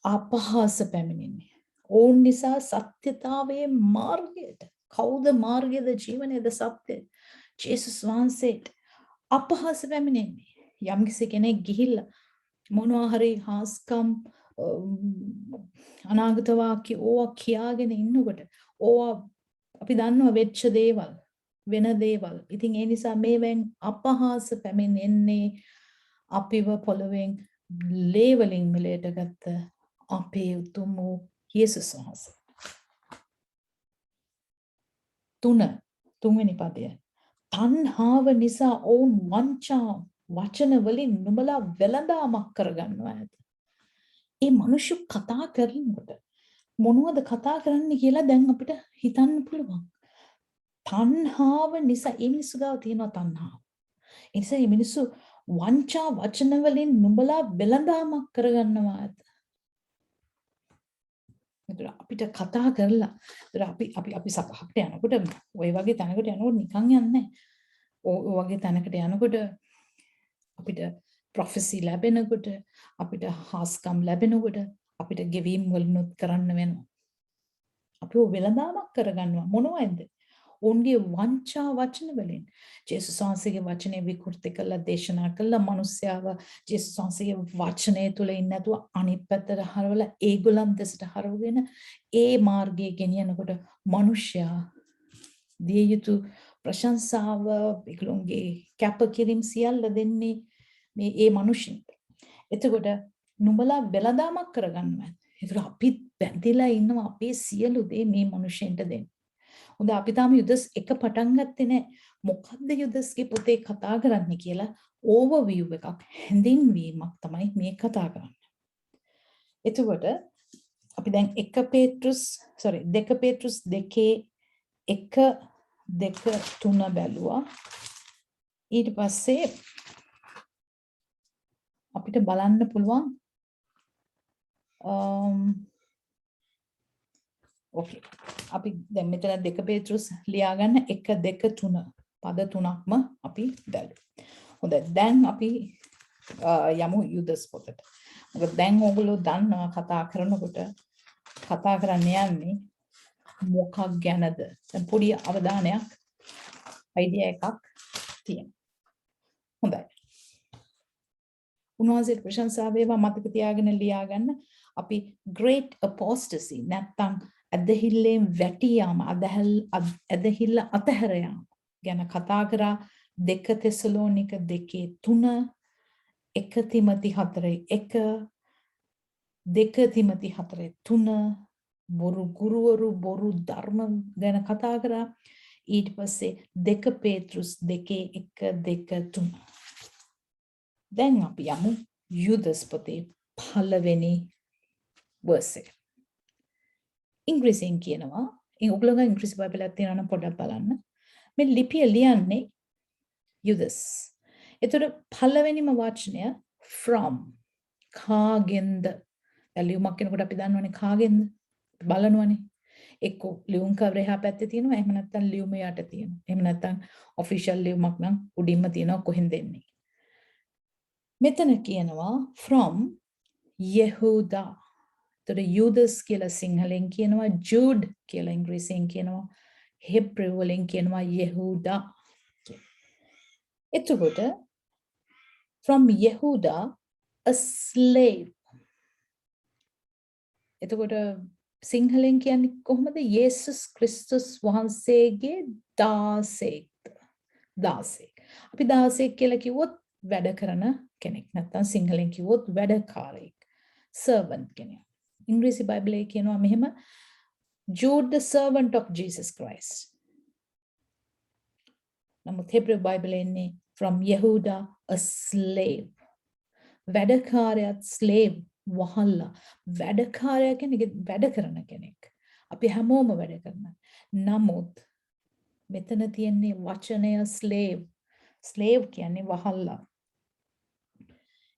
අපහාස පැමිණෙන්නේ. ඔවුන් නිසා සත්‍යතාවයේ මාර්ගයට, කවුද මාර්ගයද ජීවනයේද සත්‍යය? ජේසුස් වහන්සේට අපහාස පැමිණෙන්නේ. යම්කිසි කෙනෙක් ගිහිල්ලා මොනවා හරි හාස්කම් අනාගත වාක්‍ය ඕවා කියාගෙන ඉන්නකොට ඕවා අපි දන්නවා වෙච්ච දේවල්, වෙන දේවල්. ඉතින් ඒ නිසා මේවෙන් අපහාස පැමිණෙන්නේ අපිව පොළවෙන් ලේ වලින් මිලයට ගත්ත අපේ උතුම් වූ යේසුස් වහන්සේ. තුන්වෙනි පදය. තණ්හාව නිසා ඔවුන් වංචා වචන වලින් නුඹලා වෙළඳාමක් කරගන්නවා ඇත. ඒ මිනිස්සු කතා කරනකොට මොනවද කතා කරන්නේ කියලා දැන් අපිට හිතන්න පුළුවන්. තණ්හාව නිසා ඒ මිනිස්සු ගාව තියෙන තණ්හාව. ඒ නිසා මේ මිනිස්සු වංචා වචන වලින් නුඹලා වෙළඳාමක් කරගන්නවා ඇත. අපිට කතා කරලා අපි සභාවට යනකොට ওই වගේ තැනකට යනකොට නිකන් යන්නේ නැහැ. ඔය වගේ තැනකට යනකොට අපිට ප්‍රොෆෙසි ලැබෙනකොට අපිට හාස්කම් ලැබෙනකොට අපිට ගෙවීම් වලිනුත් කරන්න වෙනවා. අපිව වෙළඳාමක් කරගන්නවා මොනවද? ඔවුන්ගේ වංචා වචන වලින්. ජේසුස් වහන්සේගේ වචනේ විකෘති කළා දේශනා කළා මිනිස්යාව ජේසුස් වහන්සේගේ වචනේ තුල ඉන්නේ නැතුව අනිත් පැත්තට හරවලා ඒගොල්ලන් දෙසට හරවගෙන ඒ මාර්ගයේ ගෙනියනකොට මිනිස්යා දිය යුතු ප්‍රශංසාව ඒගොල්ලන්ගේ කැපකිරීම සියල්ල දෙන්නේ මේ ඒ මිනිස්සුන්ට. එතකොට නුඹලා වෙළඳාමක් කරගන්නවා. ඒතර අපි බැඳිලා ඉන්නවා අපේ සියලු දේ මේ මිනිස්සුන්ට දෙන්න. හොඳ අපි තාම යුදස් එක පටන් ගත්තේ නැහැ. මොකද්ද යුදස්ගේ පොතේ කතා කරන්නේ කියලා ඕවර්විව් එකක් හැඳින්වීමක් තමයි මේ කතා කරන්නේ. එතකොට අපි දැන් 2 පේට්‍රුස් 2 බැලුවා. ඊට පස්සේ අපිට බලන්න පුළුවන් ඕකේ. අපි දැන් මෙතන 2 පේට්‍රුස් ලියාගන්න 1 2 3 පද තුනක්ම අපි දැල්ලු. හොඳයි. දැන් අපි යමු යුදස් පොතට. මොකද දැන් ඕගොල්ලෝ දන්නවා කතා කරනකොට කතා කරන්න යන්නේ මොකක් ගැනද? දැන් පොඩි අවධානයක් අයිඩියා එකක් තියෙනවා. හොඳයි. උන්වහන්සේට ප්‍රශංසා වේවා මතක තියාගෙන ලියා ගන්න. අපි great apostasy නැත්තම් ඇදහිල්ලෙන් වැටී යාම ඇදහිල්ල අතහැර යාම ගැන කතා කරා 2 තෙසලෝනික 2:3 1 තිමති 4:1 2 තිමති 4:3 බොරු ගුරුවරු බොරු ධර්ම ගැන කතා කරා. ඊට පස්සේ 2 පේතෘස් 2:1-2-3. දැන් අපි යමු යුදස් පොතේ පළවෙනි verse එක. ඉංග්‍රීසියෙන් කියනවා. ඔයගොල්ලෝ ඉංග්‍රීසි බයිබල් එකක් තියෙනවා නම් පොඩ්ඩක් බලන්න. මේ ලිපිය ලියන්නේ යුදස්. එතකොට පළවෙනිම වචනය from කාගෙන්ද. දැන් ලියුමක් කෙනෙකුට අපි දන්නවනේ කාගෙන්ද බලනවනේ. එක්ක ලියුම් කවර එහා පැත්තේ තියෙනවා. එහෙම නැත්නම් ලියුම යට තියෙනවා. එහෙම නැත්නම් ඔෆිෂල් ලියුමක් නම් උඩින්ම තියෙනවා කොහෙන්ද එන්නේ. මෙතන කියනවා from Yehuda. තොර යුදස් කියලා සිංහලෙන් කියනවා ජූඩ් කියලා ඉංග්‍රීසියෙන් කියනවා හෙබ්‍රෙව් වලින් කියනවා Yehuda. එතකොට from Yehuda a slave. එතකොට සිංහලෙන් කියන්නේ කොහොමද? යේසුස් ක්‍රිස්තුස් වහන්සේගේ දාසෙක්. දාසෙක්. අපි දාසෙක් කියලා කිව්වොත් වැඩ කරන කෙනෙක්. නැත්නම් සිංහලෙන් කිව්වොත් වැඩකාරයෙක්. servant කෙනෙක්. ඉංග්‍රීසි බයිබලයේ කියනවා මෙහෙම Jude the servant of Jesus Christ. නමුත් හෙබ්‍රෙව් බයිබලයේ ඉන්නේ from Yehuda a slave. වැඩකාරයත් slave වහල්ලා. වැඩකාරයා කියන්නේ වැඩ කරන කෙනෙක්. අපි හැමෝම වැඩ කරනවා. නමුත් මෙතන තියෙන්නේ වචනය slave. slave කියන්නේ වහල්ලා.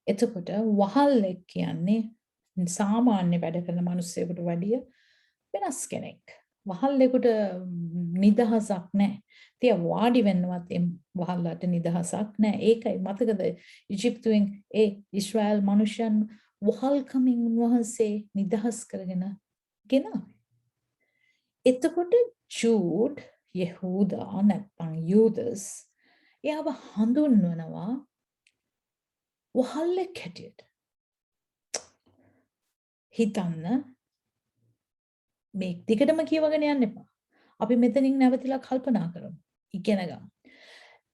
එතකොට වහල්ලෙක් කියන්නේ සාමාන්‍ය වැඩ කරන මිනිස්සුෙකුට වැඩිය වෙනස් කෙනෙක්. වහල්ලෙකුට නිදහසක් නැහැ. තියා වාඩි වෙන්නවත් වහල්ලාට නිදහසක් නැහැ. ඒකයි මතකද ඊජිප්තුවෙන් ඊශ්‍රායල් මිනිසයන් වහල්කමින් උන්වහන්සේ නිදහස් කරගෙන ගෙනාවේ. එතකොට ජූඩ් යහූදා නැත්නම් යූදස් එයාව හඳුන්වනවා වහල්ලෙක් හැටියට. හිතන්න මේ දිගටම කියවගෙන යන්න එපා. අපි මෙතනින් නැවතිලා කල්පනා කරමු. ඉගෙන ගමු.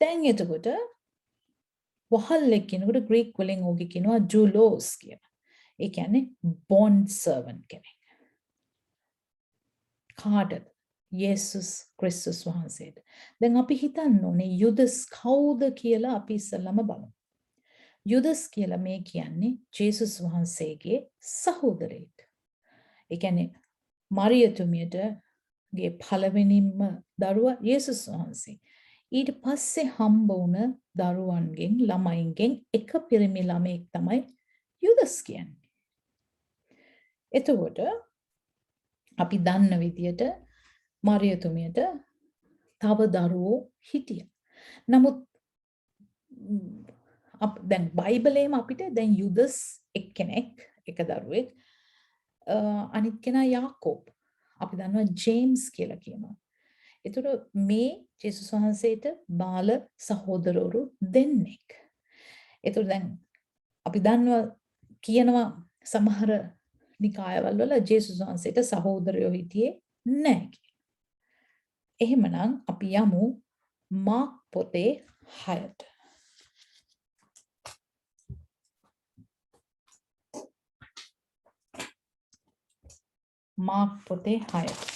දැන් එතකොට වහල්ලෙක් කියනකොට ග්‍රීක වලින් ඕකේ කියනවා ජූලෝස් කියලා. ඒ කියන්නේ bond servant කෙනෙක්. කාටද? යේසුස් ක්‍රිස්තුස් වහන්සේට. දැන් අපි හිතන්න ඕනේ යුදස් කවුද කියලා අපි ඉස්සෙල්ලාම බලමු. යුදස් කියලා මේ කියන්නේ ජේසුස් වහන්සේගේ සහෝදරයෙක්. ඒ කියන්නේ මරියතුමියටගේ පළවෙනිම දරුවා යේසුස් වහන්සේ. ඊට පස්සේ හම්බ වුණ දරුවන්ගෙන් ළමයින්ගෙන් එක පිරිමි ළමෙක් තමයි යුදස් කියන්නේ. එතකොට අපි දන්න විදියට මරියතුමියට තව දරුවෝ හිටියා. නමුත් දැන් බයිබලයේම අපිට දැන් යුදස් එක්කෙනෙක් එක දරුවෙක් අනිත් කෙනා යාකෝබ්. අපි දන්නවා ජේම්ස් කියලා කියනවා. ඒතර මේ ජේසුස් වහන්සේට බාල සහෝදරවරු දෙන්නෙක්. ඒතර දැන් අපි දන්නවා කියනවා සමහර නිකායවල වල ජේසුස් වහන්සේට සහෝදරයෝ හිටියේ නැහැ කියලා. එහෙමනම් අපි යමු මාක් පොතේ 6ට. මාක් පොතේ 6ට.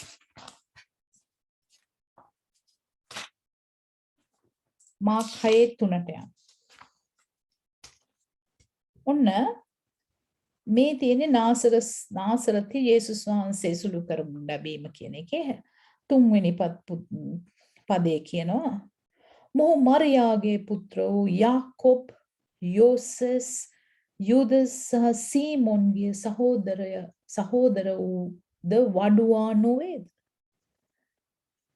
මාක් 6:3ට යන්න. ඔන්න මේ තියෙන්නේ නාසරති යේසුස් වහන්සේ සුළු කරමු ලැබීම කියන එකේ 3වෙනි පදේ කියනවා මොහු මරියාගේ පුත්‍ර වූ යාකොබ් යෝසෙස් යුදස් සහ සීමොන්ගේ සහෝදර වූ ද වඩුවා නොවේද?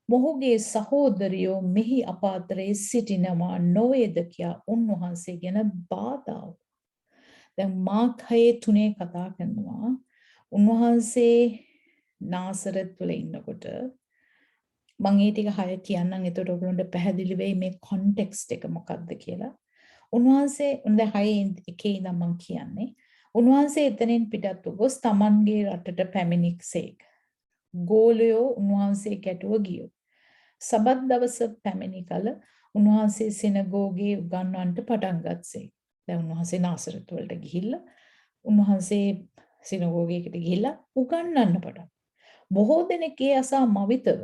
මොහුගේ සහෝදරියෝ මෙහි අප අතරේ සිටිනවා නොවේද කියා උන්වහන්සේ ගැන බාධාව. දැන් මාක් 6:3 කතා කරනවා උන්වහන්සේ නාසරත් වල ඉන්නකොට මම ඒ ටික 6 කියන්නම් එතකොට ඔයගොල්ලන්ට පැහැදිලි වෙයි මේ කොන්ටෙක්ස්ට් එක මොකක්ද කියලා. උන්වහන්සේ උන්ද හයේ එකේ ඉඳන් මං කියන්නේ උන්වහන්සේ එතනින් පිටත් වූ ගොස් තමන්ගේ රටට පැමිණික්සේක. ගෝලයෝ උන්වහන්සේ කැටුව ගියෝ. සබත් දවස පැමිණි කල උන්වහන්සේ සිනගෝගේ උගන්වන්නට පටන් ගත්සේ. දැන් උන්වහන්සේ නාසරත් වලට ගිහිල්ලා උන්වහන්සේ සිනගෝගයකට ගිහිල්ලා උගන්වන්න පටන්. බොහෝ දෙනෙක් ඒ අසා මවිතව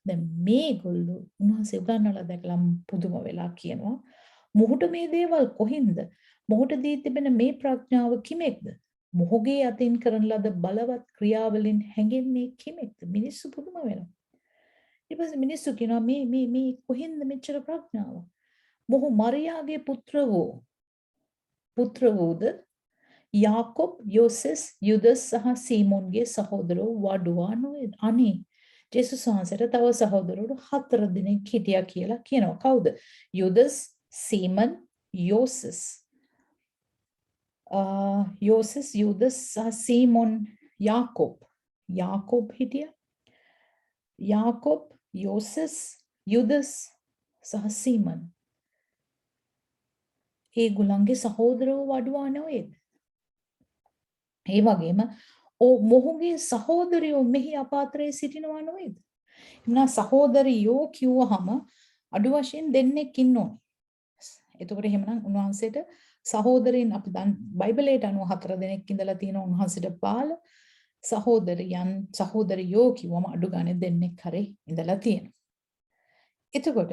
දැන් මේගොල්ලෝ උන්වහන්සේ උගන්වලා දැකලා පුදුම වෙලා කියනවා මොහුට මේ දේවල් කොහින්ද? මොහුට දී තිබෙන මේ ප්‍රඥාව කිමෙක්ද? මොහුගේ අතින් කරන ලද බලවත් ක්‍රියාවලින් හැඟෙන්නේ කිමෙක්ද? මිනිස්සු පුදුම වෙනවා. ඊට පස්සේ මිනිස්සු කියනවා මේ කොහින්ද මෙච්චර ප්‍රඥාව? මොහු මරියාගේ පුත්‍ර වූද යාකොබ්, යෝසෙස්, යුදස් සහ සීමොන්ගේ සහෝදරෝ වඩුවා නොවේද? අනේ ජේසුස් වහන්සේට තව සහෝදරවරු 4 දෙනෙක් හිටියා කියලා කියනවා. කවුද? යුදස්, සීමන්, යෝසෙස්. යෝසෙස්, යුදස් සහ සීමොන්, යාකොබ් හිටියා. යාකොබ්, යෝසෙස්, යුදස් සහ සීමන්. ඒගොල්ලන්ගේ සහෝදරව වඩුවා නොවේද? ඒ වගේම මොහුගේ සහෝදරයෝ මෙහි අපාත්‍රයේ සිටිනවා නොවේද? එනවා සහෝදරියෝ කිව්වහම අඩු වශයෙන් දෙන්නෙක් ඉන්නෝනේ. එතකොට එහෙමනම් උන්වහන්සේට සහෝදරයන් අපි බයිබලයට අනුව 4 දෙනෙක් ඉඳලා තියෙනවා උන්වහන්සේට පාල සහෝදරියෝ කිව්වම අඩු ගානේ දෙන්නෙක් හරි ඉඳලා තියෙනවා. එතකොට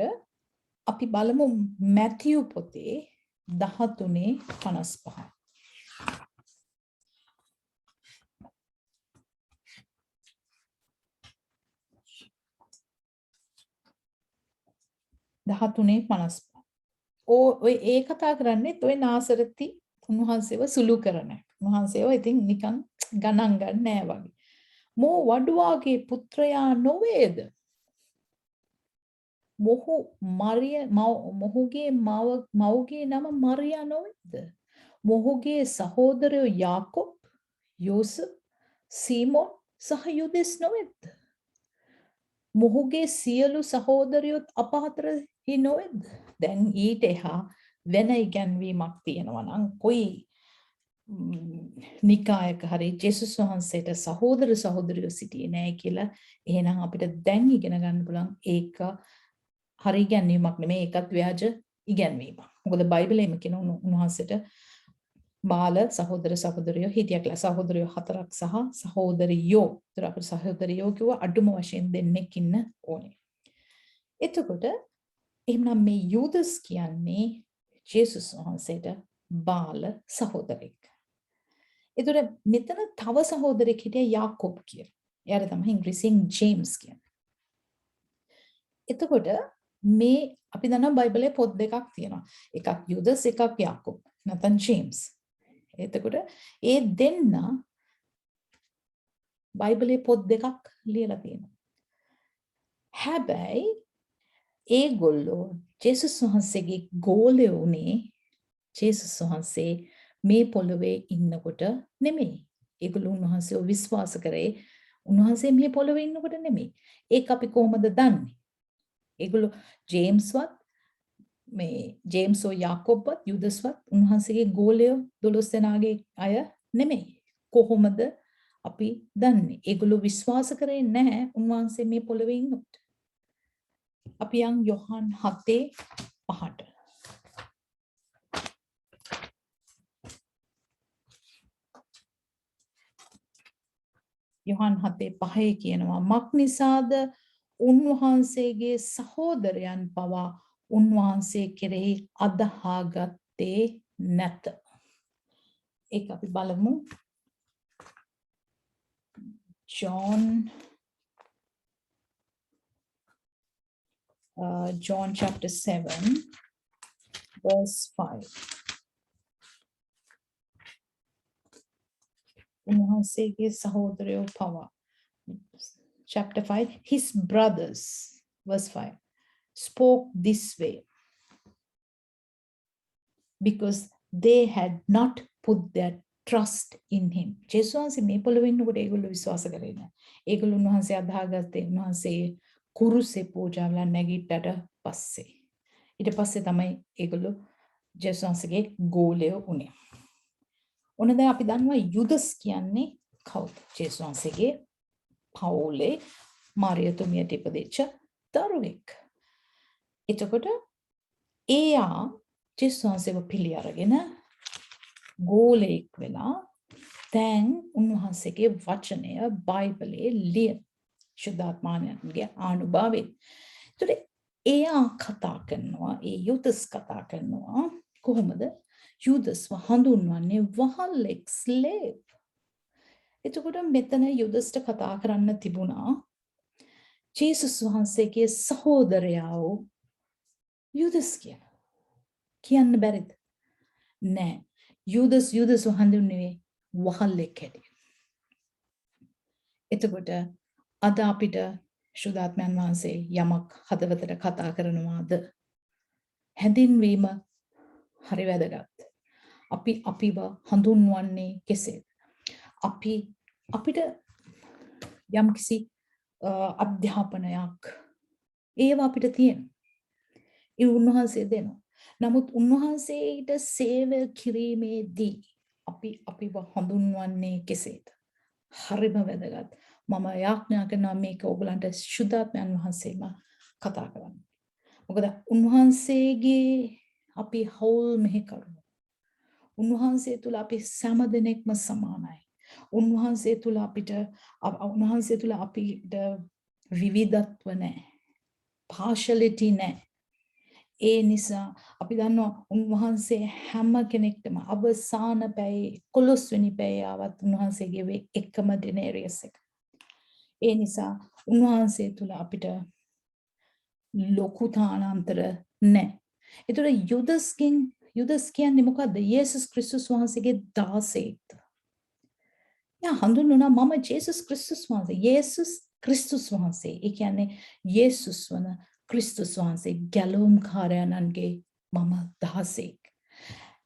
අපි බලමු මැතියු පොතේ 13:55. ඔය ඒ කතා කරන්නේ ඔය නාසරති උන්වහන්සේව සුළු කරන. උන්වහන්සේව ඉතින් නිකන් ගණන් ගන්න නෑ වගේ. මෝ වඩුවාගේ පුත්‍රයා නොවේද? මොහුගේ මවගේ නම මරියා නොවේද? මොහුගේ සහෝදරයෝ යාකොබ්, යෝසප්, සීමොන් සහ යුදස් නොවේද? මොහුගේ සියලු සහෝදරයොත් අප අතරෙහි නොවේද? දැන් ඊට එහා වෙන ඉගැන්වීමක් තියෙනවා නම් කොයි නිකායක හරි ජේසුස් වහන්සේට සහෝදරයෝ සිටියේ නැහැ කියලා එහෙනම් අපිට දැන් ඉගෙන ගන්න පුළුවන් ඒක හරි ඉගැන්වීමක් නෙමෙයි ඒකත් ව්‍යාජ ඉගැන්වීමක්. මොකද බයිබලෙම කියන උන්වහන්සේට බාල සහෝදරයෝ හිටියා කියලා. සහෝදරයෝ 4ක් සහ සහෝදරියෝ. ඒතර අපිට සහෝදරියෝ කිව්ව අඩුම වශයෙන් දෙන්නෙක් ඉන්න ඕනේ. එතකොට එහෙනම් මේ යූදස් කියන්නේ ජේසුස් වහන්සේට බාල සහෝදරෙක්. ඒතර මෙතන තව සහෝදරෙක් හිටියා යාකොබ් කියලා. එයාට තමයි ඉංග්‍රීසියෙන් ජේම්ස් කියන්නේ. එතකොට මේ අපි දන්නවා බයිබලයේ පොත් දෙකක් තියෙනවා. එකක් යූදස් එකක් යාකොබ්. නැත්නම් ජේම්ස්. එතකොට ඒ දෙන්න බයිබලයේ පොත් දෙකක් ලියලා තියෙනවා. හැබැයි ඒගොල්ලෝ ජේසුස් වහන්සේගේ ගෝලයෝ උනේ ජේසුස් වහන්සේ මේ පොළොවේ ඉන්නකොට නෙමෙයි. ඒගොල්ලෝ උන්වහන්සේව විශ්වාස කරේ උන්වහන්සේ මේ පොළොවේ ඉන්නකොට නෙමෙයි. ඒක අපි කොහොමද දන්නේ? ඒගොල්ලෝ ජේම්ස්ෝ යාකොබ්වත් යුදස්වත් උන්වහන්සේගේ ගෝලයෝ 12 දෙනාගේ අය නෙමෙයි. කොහොමද අපි දන්නේ? ඒගොල්ලෝ විශ්වාස කරේ නැහැ උන්වහන්සේ මේ පොළොවේ ඉන්නකොට. අපි යන් යොහන් 7:5ට. යොහන් 7:5 කියනවා මක් නිසාද උන්වහන්සේගේ සහෝදරයන් පවා උන්වහන්සේ කෙරෙහි අදහාගත්තේ නැත. ඒක අපි බලමු. John chapter 7 verse 5. උන්වහන්සේගේ සහෝදරයෝ පවා. Chapter 5, his brothers, verse 5, spoke this way because they had not put their trust in him. ජේසුස් වහන්සේ මේ පොළොවේ ඉන්නකොට ඒගොල්ලෝ විශ්වාස කරේ නැහැ. ඒගොල්ලෝ උන්වහන්සේ අදහාගත්තේ උන්වහන්සේ කුරුසේ පූජාවල නැගිට්ටට පස්සේ. ඊට පස්සේ තමයි ඒගොල්ලෝ ජේසුස් වහන්සේගේ ගෝලය උනේ. ඔන්න දැන් අපි දන්නවා යුදස් කියන්නේ කවුද? ජේසුස් වහන්සේගේ පවුලේ මාරියතුමියට ඉපදිච්ච දරුවෙක්. එතකොට එයා ජේසුස් වහන්සේව පිළි අරගෙන ගෝලෙක් වෙලා දැන් උන්වහන්සේගේ වචනය බයිබලයේ ලියන ශුද්ධාත්මායන්ගේ ආනුභාවයෙන්. එතකොට එයා කතා කරනවා, ඒ යුදස් කතා කරනවා කොහොමද? යුදස්ව හඳුන්වන්නේ වහල්ලෙක්, ස්ලේව්. එතකොට මෙතන යුදස්ට කතා කරන්න තිබුණා ජේසුස් වහන්සේගේ සහෝදරයා වූ යුදස් කියන්න බැරිද? නෑ. යුදස් හඳුන්වන්නේ වහල්ලෙක් හැටියට. එතකොට අද අපිට ශුද්ධාත්මයන් වහන්සේ යමක් හදවතට කතා කරනවාද? හැඳින්වීම හරි වැදගත්. අපිව හඳුන්වන්නේ කෙසේද? අපිට යම්කිසි අධ්‍යාපනයක් ඒවා අපිට තියෙනවා. ඒ උන්වහන්සේ දෙනවා. නමුත් උන්වහන්සේට සේවය කිරීමේදී අපිව හඳුන්වන්නේ කෙසේද? හරිම වැදගත්. මම යාඥා කරනවා මේක ඔයගලන්ට ශුද්ධාත්මයන් වහන්සේම කතා කරන්න. මොකද උන්වහන්සේගේ අපි හවුල් මෙහෙකරුණු. උන්වහන්සේ තුල අපි සෑම දෙනෙක්ම සමානයි. උන්වහන්සේ තුල අපිට විවිධත්ව නැහැ. partiality නැහැ. ඒ නිසා අපි දන්නවා උන්වහන්සේ හැම කෙනෙක්ටම අවසාන පැයේ 11 වෙනි පැයේ ආවත් උන්වහන්සේගේ එකම ඩෙනේරියස් එක. ඒ නිසා උන්වහන්සේ තුල අපිට ලොකු තානාන්තර නැහැ. ඒතර යුදස් කියන්නේ මොකද්ද? යේසුස් ක්‍රිස්තුස් වහන්සේගේ දාසයෙක්. යා හඳුන්වනවා මම ජේසුස් ක්‍රිස්තුස් වහන්සේ. යේසුස් ක්‍රිස්තුස් වහන්සේ. ඒ කියන්නේ යේසුස් වන ක්‍රිස්තුස් වහන්සේ ගැලවුම්කාරයන්ගේ මම දාසයෙක්.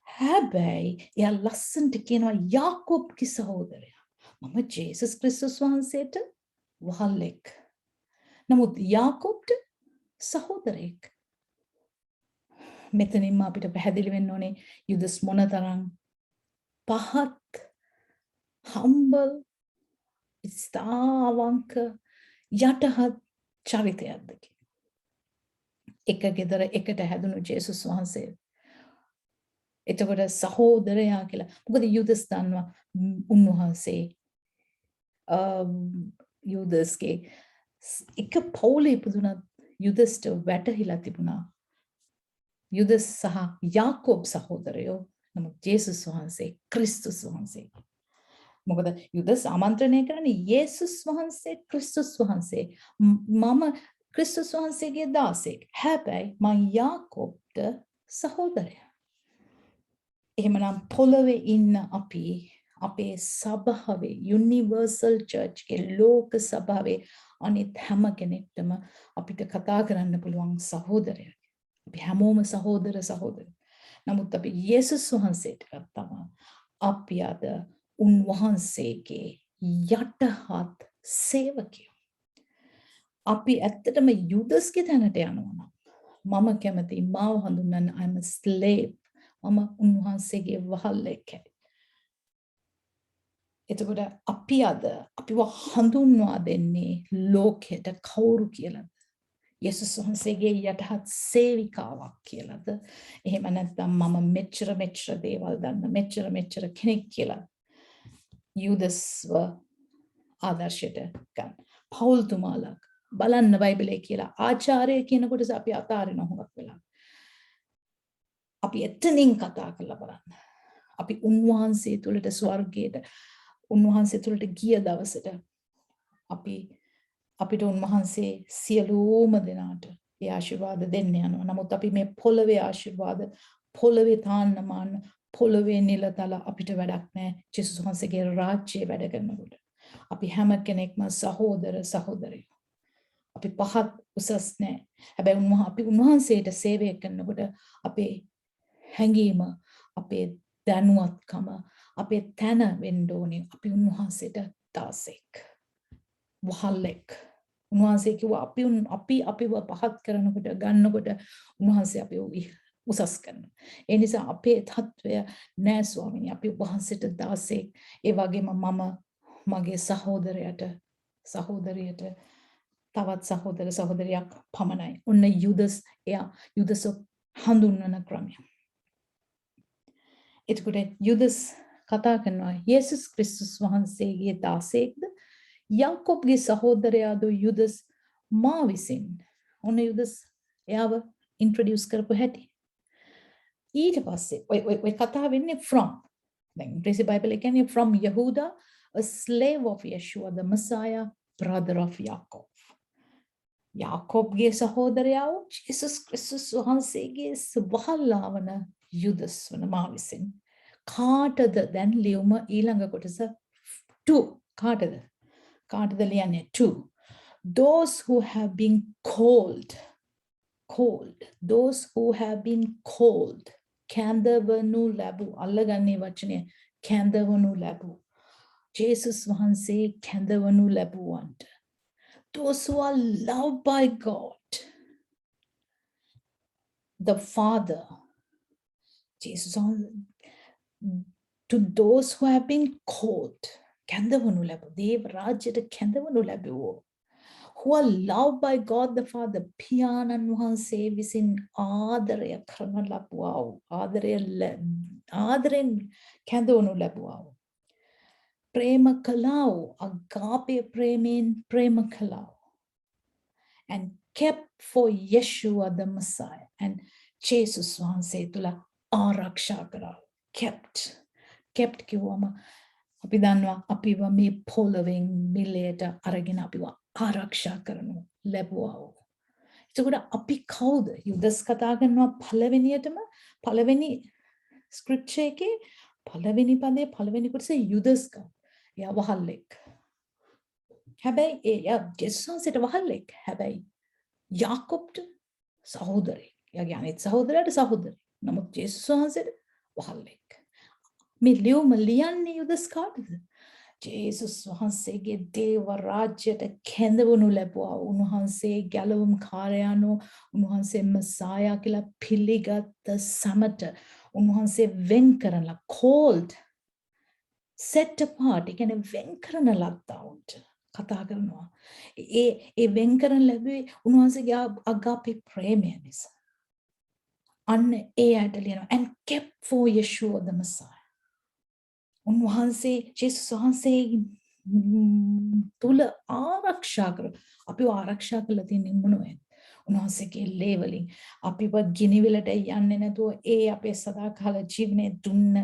හැබැයි එයා ලස්සනට කියනවා යාකෝබ්ගේ සහෝදරයා. මම ජේසුස් ක්‍රිස්තුස් වහන්සේට වහල්ලෙක්. නමුත් යාකෝබ්ට සහෝදරයෙක්. මෙතනින්ම අපිට පැහැදිලි වෙන්න ඕනේ යුදස් මොනතරම් පහත් humble ස්ථාවංක යටහත් චරිතයක්ද කියලා. එක ගෙදර එකට හැදුණු ජේසුස් වහන්සේ. එතකොට සහෝදරයා කියලා. මොකද යුදස් දන්නවා උන්වහන්සේ යුදස්ගේ එක පවුලේ ඉපදුනත් යුදස්ට වැටහිලා තිබුණා. යුදස් සහ යාකෝබ් සහෝදරයෝ. නමුත් ජේසුස් වහන්සේ ක්‍රිස්තුස් වහන්සේ. මොකද යුදස් ආමන්ත්‍රණය කරන්නේ යේසුස් වහන්සේ ක්‍රිස්තුස් වහන්සේ. මම ක්‍රිස්තුස් වහන්සේගේ දාසෙක්. හැබැයි මං යාකෝබ්ට සහෝදරයා. එහෙමනම් පොළවේ ඉන්න අපි අපේ සභාවේ යුනිවර්සල් චර්ච් ගේ ලෝක සභාවේ අනිත් හැම කෙනෙක්ටම අපිට කතා කරන්න පුළුවන් සහෝදරයෙක්. අපි හැමෝම සහෝදර. නමුත් අපි යේසුස් වහන්සේට ගත්තම අපි අද උන්වහන්සේගේ යටහත් සේවකයෝ. අපි ඇත්තටම යුදස්ගේ තැනට යනවා. මම කැමති මාව හඳුන්වන්න I'm a slave. මම උන්වහන්සේගේ වහල්ලෙක්. එතකොට අපි අද අපිව හඳුන්වා දෙන්නේ ලෝකයට කවුරු කියලාද? යේසුස් වහන්සේගේ යටහත් සේවිකාවක් කියලාද? එහෙම නැත්නම් මම මෙච්චර දේවල් දන්න මෙච්චර කෙනෙක් කියලා යුදස්ව ආදර්ශයට ගන්න. පෞල්තුමාලා බලන්න බයිබලයේ කියලා ආචාර්ය කියන කොටස අපි අතාරින හොඟක් වෙලා. අපි එතනින් කතා කරලා බලන්න. අපි උන්වහන්සේ තුළට ස්වර්ගයට උන්වහන්සේ තුළට ගිය දවසට අපිට උන්වහන්සේ සියලුම දෙනාට ඒ ආශිර්වාද දෙන්න යනවා. නමුත් අපි මේ පොළවේ ආශිර්වාද පොළවේ තාන්නමාන පොළවේ නිලතල අපිට වැඩක් නැහැ. ජේසුස් වහන්සේගේ රාජ්‍යයේ වැඩ කරනකොට. අපි හැම කෙනෙක්ම සහෝදරයෝ. අපි පහත් උසස් නැහැ. හැබැයි අපි උන්වහන්සේට සේවය කරනකොට අපේ හැඟීම, අපේ දැනුවත්කම, අපේ තැන වෙන්න ඕනේ. අපි උන්වහන්සේට දාසෙක්. වහල්ලෙක්. උන්වහන්සේ කිව්වා අපිව පහත් කරනකොට ගන්නකොට උන්වහන්සේ අපිව උසස් කරනවා. ඒ නිසා අපේ තත්වය නෑ ස්වාමීනි. අපි වහන්සේට දාසේ ඒ වගේම මම මගේ සහෝදරයට තවත් සහෝදර සහෝදරියක් පමණයි. ඔන්න යුදස් හඳුන්වන ක්‍රමය. එතකොට යුදස් කතා කරනවා යේසුස් ක්‍රිස්තුස් වහන්සේගේ දාසයෙක්ද යාකොබ්ගේ සහෝදරයාද යුදස් මා විසින් ඔන්න යුදස් එයාව ඉන්ට්‍රොඩියුස් කරපු හැටි. ඊට පස්සේ ඔය කතාව වෙන්නේ from දැන් ඉංග්‍රීසි බයිබලයේ කියන්නේ from Yehuda a slave of Yeshua the Messiah brother of Jacob. යාකොබ්ගේ සහෝදරයාව යේසුස් ක්‍රිස්තුස් වහන්සේගේ සුවහල්ලා වන යුදස් වන මා විසින් කාටද දැන් ලියුම ඊළඟ කොටස 2 කාටද ලියන්නේ 2 those who have been called those who have been called කැඳවනු ලැබූ අල්ලගන්නේ වචනය කැඳවනු ලැබූ ජේසුස් වහන්සේ කැඳවනු ලැබුවන්ට those who are loved by God the Father Jesus to those who have been called කැඳවනු ලැබූ දේව රාජ්‍යයට කැඳවනු ලැබුවෝ who are loved by God the Father පියාණන් වහන්සේ විසින් ආදරය කරන ලැබුවා ආදරෙන් කැඳවනු ලැබුවා ප්‍රේම කළා අගාපේ ප්‍රේමෙන් ප්‍රේම කළා and kept for Yeshua the Messiah and Jesus වහන්සේ තුල ආරක්ෂා කරා kept කිව්වම අපි දන්නවා අපිව මේ පොළවෙන් මිලයට අරගෙන අපිව ආරක්ෂා කරනු ලැබුවා. එතකොට අපි කවුද? යුදස් කතා කරනවා පළවෙනි ස්ක්‍රිප්චර් එකේ පළවෙනි පදේ පළවෙනි කොටසේ යුදස් කවුද? එයා වහල්ලෙක්. හැබැයි එයා ජෙසුස්ට වහල්ලෙක්. හැබැයි යාකොබ්ට සහෝදරෙක්. එයාගේ අනිත් සහෝදරයාට සහෝදරෙක්. නමුත් ජේසුස් වහන්සේට වහල්ලෙක්. මේ ලියුම ලියන්නේ යුදස් කාටද? ජේසුස් වහන්සේගේ දේව රාජ්‍යයට කැඳවනු ලැබුවා. උන්වහන්සේ ගැලවුම් කාර්යano උන්වහන්සේ මසායා කියලා පිළිගත් සමට උන්වහන්සේ වෙන් කරලා called set apart කියන්නේ වෙන් කරන ලද්දාවුන්ට කතා කරනවා. ඒ වෙන් කරන ලැබුවේ උන්වහන්සේගේ අගාපේ ප්‍රේමය නිසා. අන්න ඒ ඇයට ලියනවා and kept for Yeshua the Messiah. උන්වහන්සේ ජේසුස් වහන්සේ තුල ආරක්ෂා කර අපිව ආරක්ෂා කරලා තියෙන්නේ මොනවද? උන්වහන්සේගේ ලේවලින් අපිව ගිනිවිලට යන්නේ නැතුව ඒ අපේ සදාකාල ජීවනයේ දුන්න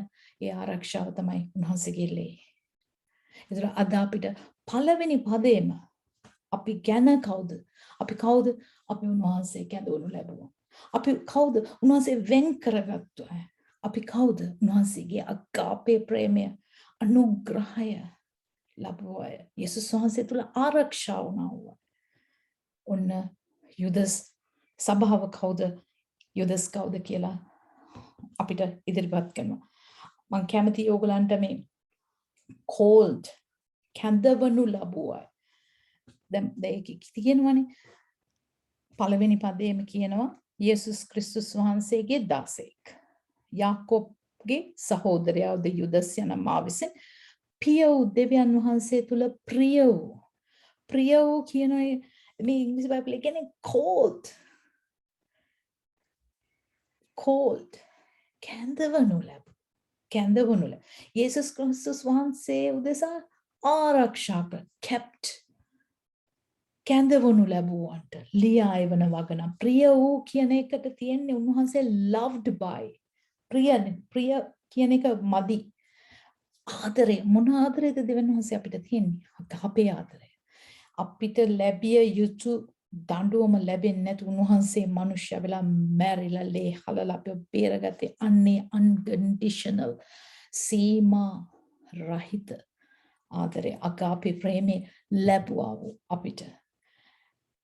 ඒ ආරක්ෂාව තමයි උන්වහන්සේගේ ලේ. ඒතර අද අපිට පළවෙනි පදේම අපි ගැන කවුද? අපි කවුද? අපි උන්වහන්සේ කැඳවනු ලැබුවා. අපි කවුද? උන්වහන්සේ වෙන් කරගත්තා. අපි කවුද? උන්වහන්සේගේ අගාපේ ප්‍රේමය අනුග්‍රහය ලැබුවා. යේසුස් වහන්සේ තුල ආරක්ෂා වුණා. ඔන්න යුදස් සභාව කවුද? යුදස් කවුද කියලා අපිට ඉදිරිපත් කරනවා. මම කැමතියි ඕගලන්ට මේ called කැඳවනු ලැබුවා. දැන් ඒක කියනවනේ පළවෙනි පදයේම කියනවා යේසුස් ක්‍රිස්තුස් වහන්සේගේ දාසෙක්. යාකොබ්ගේ සහෝදරයාද යුදස් යන මා විසින් පිය වූ දෙවියන් වහන්සේ තුල ප්‍රිය වූ කියන මේ ඉංග්‍රීසි බයිබලයේ කියන්නේ called කැඳවනු යේසුස් ක්‍රිස්තුස් වහන්සේ උදෙසා ආරක්ෂා කර kept කැඳවනු ලැබුවන්ට ලියා එවන වගනම් ප්‍රිය වූ කියන එකට තියෙන්නේ උන්වහන්සේ loved by ප්‍රිය කියන එක මදි ආදරය මොන ආදරයද දෙවියන් වහන්සේ අපිට තියෙන්නේ අගාපේ ආදරය අපිට ලැබිය යුතු දඬුවම ලැබෙන්නේ නැතු උන්වහන්සේ මනුෂ්‍ය වෙලා මැරිලා ලේ හලලා අපිව බේරගත්තේ අන්නේ unconditional සීමා රහිත ආදරය අගාපේ ප්‍රේමේ ලැබුවා අපිට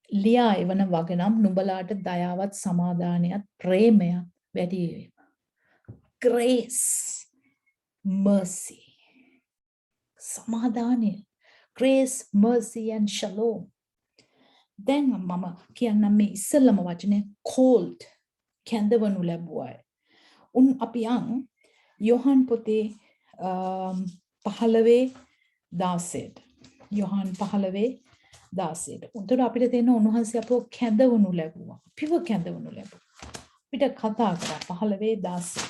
ලියා එවන වගනම් නුඹලාට දයාවත් සමාදානයත් ප්‍රේමයත් වැඩි වේවා. Grace, mercy, සමාදානය, grace, mercy and shalom. දැන් මම කියන්නම් මේ ඉස්සෙල්ලම වචනේ called කැඳවනු ලැබුවාය. උන් අපි යන් යොහන් පොතේ 15:16. යොහන් 15:16. උන්ට අපිට තේරෙන උන්වහන්සේ අපව කැඳවනු ලැබුවා. අපිව කැඳවනු ලැබුවා. අපිට කතා කරා 15:16.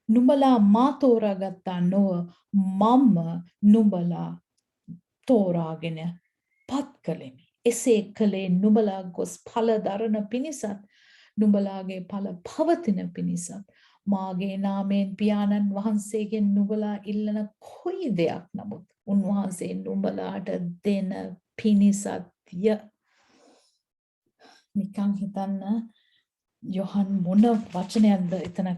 නුඹලා මා තෝරාගත්තා නොව මම නුඹලා තෝරාගෙන පත් කළෙමි. එසේ කළේ නුඹලා ගොස් ඵල දරන පිණිසත් නුඹලාගේ ඵල පවතින පිණිසත් මාගේ නාමයෙන් පියාණන් වහන්සේගෙන් නුඹලා ඉල්ලන කොයි දෙයක් නමුත් උන්වහන්සේ නුඹලාට දෙන පිණිසත්ය. නිකන් හිතන්න යොහන් මොන වචනයක්ද එතන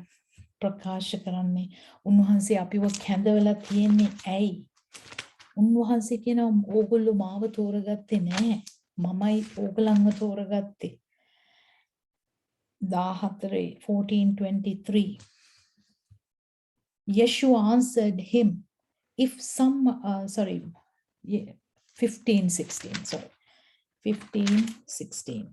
ප්‍රකාශ කරන්නේ. උන්වහන්සේ අපිව කැඳවලා තියෙන්නේ ඇයි? උන්වහන්සේ කියනවා ඕගොල්ලෝ මාව තෝරගත්තේ නැහැ. මමයි ඕගලන්ව තෝරගත්තේ. 14:23. Yeshua answered him, if some, 15:16, sorry. 15:16.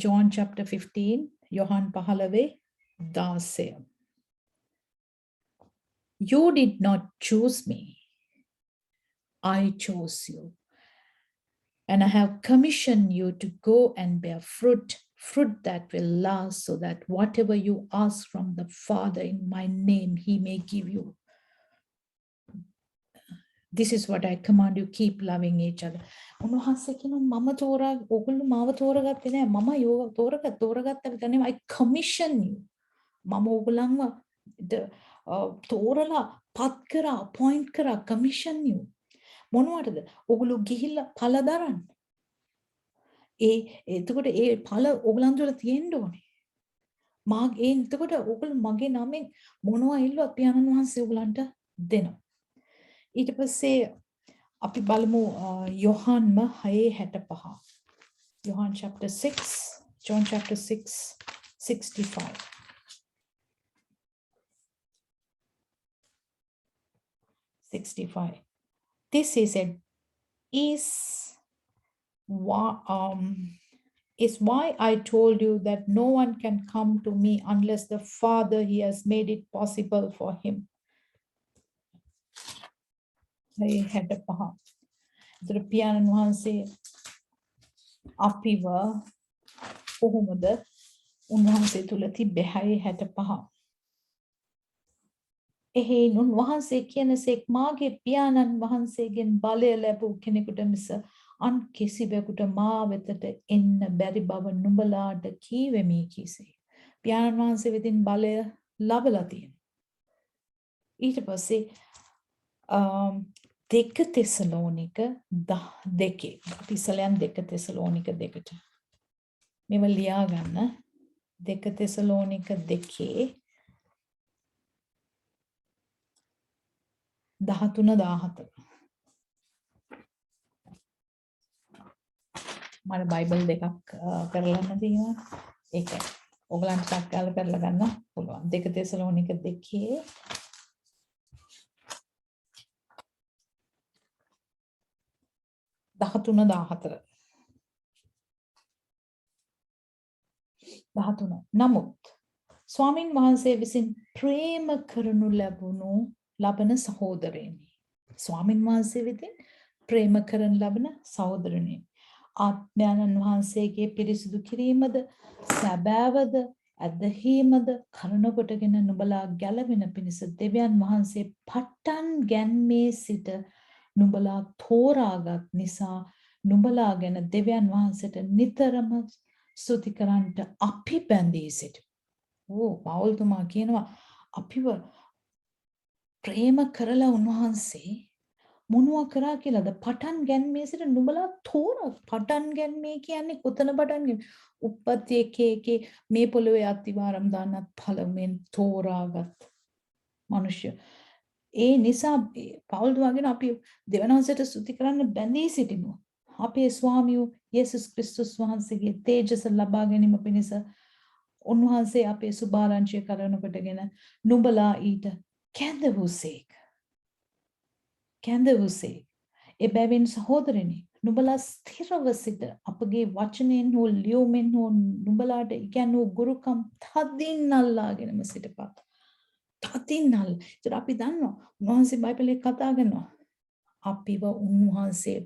John chapter 15, Yohan 15:16. You did not choose me. I chose you. And I have commissioned you to go and bear fruit that will last, so that whatever you ask from the Father in my name, he may give you. This is what I command you, keep loving each other. උන්වහන්සේ කියනවා මම ඕගොල්ලෝ මාව තෝරගත්තේ නෑ. මම තෝරගත්ත විතර නෙමෙයි. I commission you. මම ඕගොල්ලන්ව තෝරලා පත් කරා, appoint කරා, commission you. මොනවටද? ඕගොල්ලෝ ගිහිල්ලා ඵල දරන්න. එතකොට ඒ ඵල ඕගොල්ලන් තුළ තියෙන්න ඕනේ. එතකොට ඕගොල්ලෝ මගේ නමෙන් මොනවා ඉල්ලුවත් පියාණන් වහන්සේ ඕගොල්ලන්ට දෙනවා. ඊට පස්සේ අපි බලමු යොහන්ම 6:65. John chapter 6, John chapter 6, 65. 65. This he said is why I told you that no one can come to me unless the Father he has made it possible for him. They had a paha. The පියාණන් වහන්සේ අපිව කොහොමද උන්වහන්සේ තුල තිබෙහි 65. එහෙන් උන්වහන්සේ කියනසේක් මාගේ පියාණන් වහන්සේගෙන් බලය ලැබූ කෙනෙකුට මිස අන් කිසිවෙකුට මා වෙතට එන්න බැරි බව නුඹලාට කීවෙමි කීසේ. පියාණන් වහන්සේ වෙතින් බලය ලැබලා තියෙනවා. ඊට පස්සේ 2 තෙසලෝනික 2. ඉස්සලයන් 2 තෙසලෝනික 2ට. මේව ලියා ගන්න. 2 තෙසලෝනික 2 13-14. මම බයිබල් දෙකක් කරලන්න තියෙනවා. ඒකයි. ඔයගලන්ට සක්කාල කරලා ගන්න පුළුවන්. 2 තෙසලෝනික 2 13-14. 13. නමුත් ස්වාමින් වහන්සේ විසින් ප්‍රේම කරනු ලබන සහෝදරයනි. ස්වාමින් වහන්සේ වෙතින් ප්‍රේම කරන ලබන සහෝදරයනි. ආත්මයන්න් වහන්සේගේ පිරිසිදු කිරීමද සැබෑවද අධහීමද කරන කොටගෙන නුඹලා ගැලවෙන පිණිස දෙවියන් වහන්සේ පටන් ගැන්මේ සිට නුඹලා තෝරාගත් නිසා නුඹලා ගැන දෙවියන් වහන්සේට නිතරම ස්තුති කරන්නට අපි බැඳී සිටිමු. පවුල්තුමා කියනවා අපිව ප්‍රේම කරලා උන්වහන්සේ මොනවා කරා කියලාද? පටන් ගැන්මේ සිට නුඹලා පටන් ගැන්මේ කියන්නේ කොතන පටන් ගැන්මේ? උප්පත්ති 1:1 මේ පොළොවේ අතිවාරම් දාන්නත් පළමුවෙන් තෝරාගත් මිනිස්සු. ඒ නිසා පවුල්තුමාගෙන අපි දෙවනවසට ස්තුති කරන්න බැඳී සිටිමු. අපේ ස්වාමියෝ යේසුස් ක්‍රිස්තුස් වහන්සේගේ තේජස ලබා ගැනීම පිණිස උන්වහන්සේ අපේ සුභාරංචිය කරන කොටගෙන නුඹලා ඊට කැඳවුසේක. කැඳවුසේ. එබැවින් සහෝදරනි නුඹලා ස්ථිරව සිට අපගේ වචනයෙන් හෝ ලියුමෙන් හෝ නුඹලාට ඉගැන්වූ ගුරුකම් තදින් අල්ලාගෙනම සිටපත්. තදින් අල්ල. ඒත් අපි දන්නවා උන්වහන්සේ බයිබලයේ කතා කරනවා. අපිව උන්වහන්සේ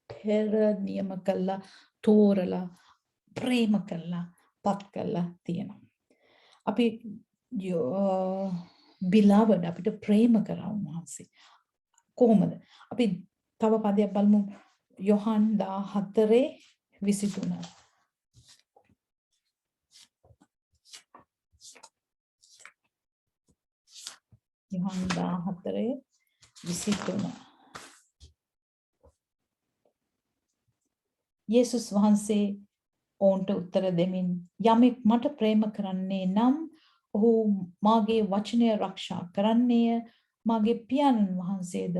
පෙර නියම කළා, තෝරලා, ප්‍රේම කළා, පත් කළා තියෙනවා. අපි beloved අපිට ප්‍රේම කරා උන්වහන්සේ. කොහොමද? අපි තව පදයක් බලමු. යොහන් 14:23. යොහන් 14:23. යේසුස් වහන්සේ ඔවුන්ට උත්තර දෙමින් යමෙක් මට ප්‍රේම කරන්නේ නම් ඔහු මාගේ වචනය ආරක්ෂා කරන්නේය. මාගේ පියාණන් වහන්සේද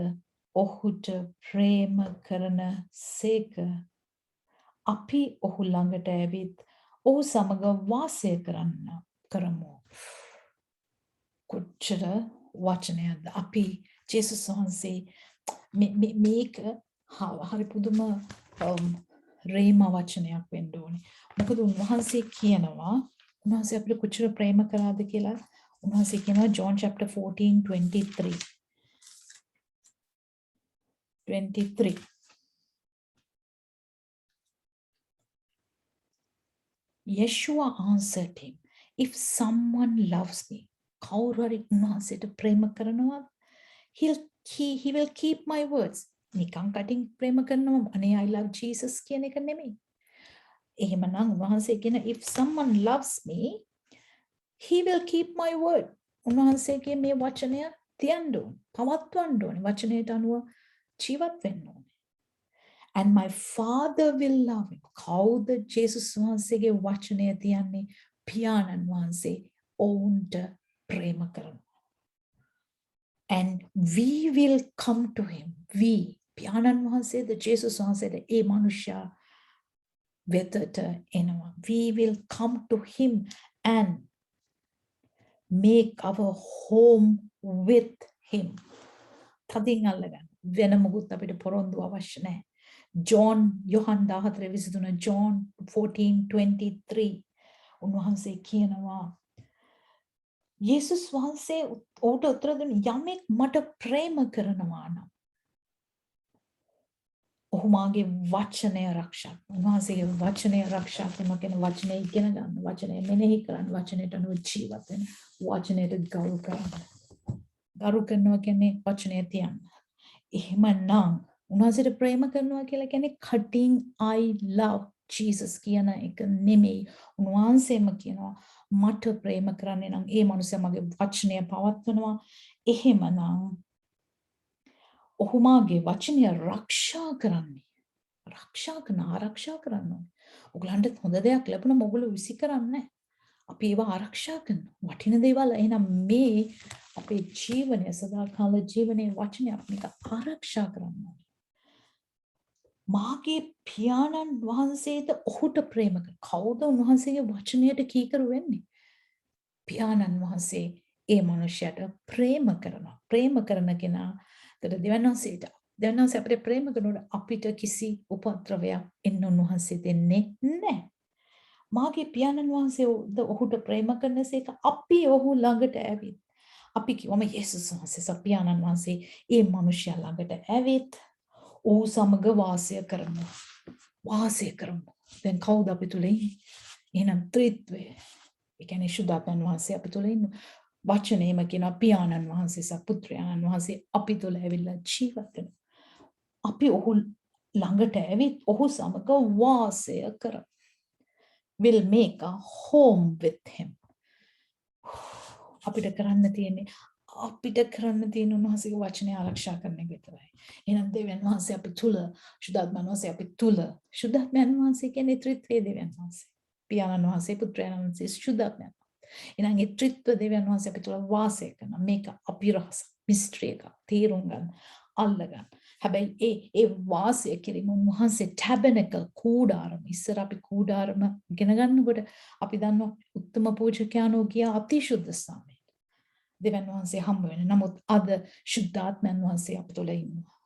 ඔහුට ප්‍රේම කරන සේක. අපි ඔහු ළඟට ඇවිත් ඔහු සමග වාසය කරමු. කොච්චර වචනයක්ද අපි ජේසුස් වහන්සේ මේක හරි පුදුම රේම වචනයක් වෙන්න ඕනේ. මොකද උන්වහන්සේ කියනවා උන්වහන්සේ අපිට කොච්චර ප්‍රේම කරාද කියලා. උන්වහන්සේ කියනවා John chapter 14:23. 23. Yeshua answered him, if someone loves me, කවුරු හරි උන්වහන්සේට ප්‍රේම කරනවා, he will keep my words. නිකං කටින් ප්‍රේම කරනවා අනේ I love Jesus කියන එක නෙමෙයි. එහෙමනම් උන්වහන්සේ කියන if someone loves me, he will keep my word. උන්වහන්සේගේ මේ වචනය තියන්න ඕනේ, පවත්වන්න ඕනේ, වචනයට අනුව ජීවත් වෙන්න ඕනේ. And my father will love him. කවුද ජේසුස් වහන්සේගේ වචනය තියන්නේ? පියාණන් වහන්සේ ඔවුන්ට ප්‍රේම කරනවා. And we will come to him. We පියාණන් වහන්සේද ජේසුස් වහන්සේද ඒ මනුෂ්‍යයා වෙතට එනවා. We will come to him and make our home with him. තදින් අල්ලගන්න. වෙන මොකුත් අපිට පොරොන්දු අවශ්‍ය නැහැ. John යොහන් 14:23 John 14:23 උන්වහන්සේ කියනවා යේසුස් වහන්සේ ඔහුට උත්තර දුන්න යමෙක් මට ප්‍රේම කරනවා නම් ඔහු මාගේ වචනය ආරක්ෂා කරනවා. උන්වහන්සේගේ වචනය ආරක්ෂා කරනවා කියන වචනය ඉගෙන ගන්න, වචනය මෙනෙහි කරන්න, වචනයට අනුව ජීවත් වෙන්න, වචනයට ගරු කරන්න. ගරු කරනවා කියන්නේ වචනය තියන්න. එහෙමනම් උන්වහන්සේට ප්‍රේම කරනවා කියලා කියන්නේ cutting I love Jesus කියන එක නෙමෙයි. උන්වහන්සේම කියනවා මට ප්‍රේම කරන්නේ නම් ඒ මනුස්සයා මගේ වචනය පවත්වනවා. එහෙමනම් ඔහු මාගේ වචනය ආරක්ෂා කරන්නේ. ආරක්ෂා කරනවා. ඔයගලන්ට හොඳ දෙයක් ලැබුණම ඔයගොල්ලෝ විසි කරන්නේ නැහැ. අපි ඒවා ආරක්ෂා කරනවා. වටින දේවල් එහෙනම් මේ අපේ ජීවනය සදාකාල ජීවනයේ වචනය මේක ආරක්ෂා කරනවා. මාගේ පියාණන් වහන්සේද ඔහුට ප්‍රේම කර. කවුද උන්වහන්සේගේ වචනයට කීකරු වෙන්නේ? පියාණන් වහන්සේ ඒ මනුෂ්‍යයට ප්‍රේම කරනවා. ප්‍රේම කරන කෙනා දෙවියන්වහන්සේට අපිට ප්‍රේම කරනකොට අපිට කිසි උපද්‍රවයක් එන්න උන්වහන්සේ දෙන්නේ නැහැ. මාගේ පියාණන් වහන්සේ ඔහුට ප්‍රේම කරනසේක අපි ඔහු ළඟට ඇවිත් අපි කිව්වම යේසුස් වහන්සේ පියාණන් වහන්සේ ඒ මනුෂ්‍යයා ළඟට ඇවිත් ඔහු සමග වාසය කරමු. දැන් කවුද අපි තුල ඉන්නේ? එහෙනම් ත්‍රිත්වය. ඒ කියන්නේ සුදාපන් වහන්සේ අපි තුල ඉන්න. වචනේම කියන පියාණන් වහන්සේ සහ පුත්‍රයාණන් වහන්සේ අපි තුල ඇවිල්ලා ජීවත් වෙනවා. අපි ඔහු ළඟට ඇවිත් ඔහු සමග වාසය කරමු. Will make a home with him. අපිට කරන්න තියෙන්නේ උන්වහන්සේගේ වචනය ආරක්ෂා කරන එක විතරයි. එහෙනම් දෙවියන් වහන්සේ අපි තුල, සුදාත්මයන් වහන්සේ අපි තුල. සුදාත්මයන් වහන්සේ කියන්නේ ත්‍රිත්වයේ දෙවියන් වහන්සේ. පියාණන් වහන්සේ, පුත්‍රයාණන් වහන්සේ, සුදාත්මයන්. එහෙනම් ඒ ත්‍රිත්ව දෙවියන් වහන්සේ අපි තුල වාසය කරන මේක අපි රහස, මිස්ට්‍රි එක තේරුම් ගන්න, අල්ලගන්න. හැබැයි ඒ වාසය කිරීම උන්වහන්සේ ටැබර්නකල් කූඩාරම ඉස්සර අපි කූඩාරම ඉගෙන ගන්නකොට අපි දන්නවා උත්තම පූජකයන්ෝ ගියා අතිශුද්ධ ස්ථානයට. දෙවියන් වහන්සේ හම්බ වෙන. නමුත් අද ශුද්ධාත්මයන් වහන්සේ අප තුළ ඉන්නවා.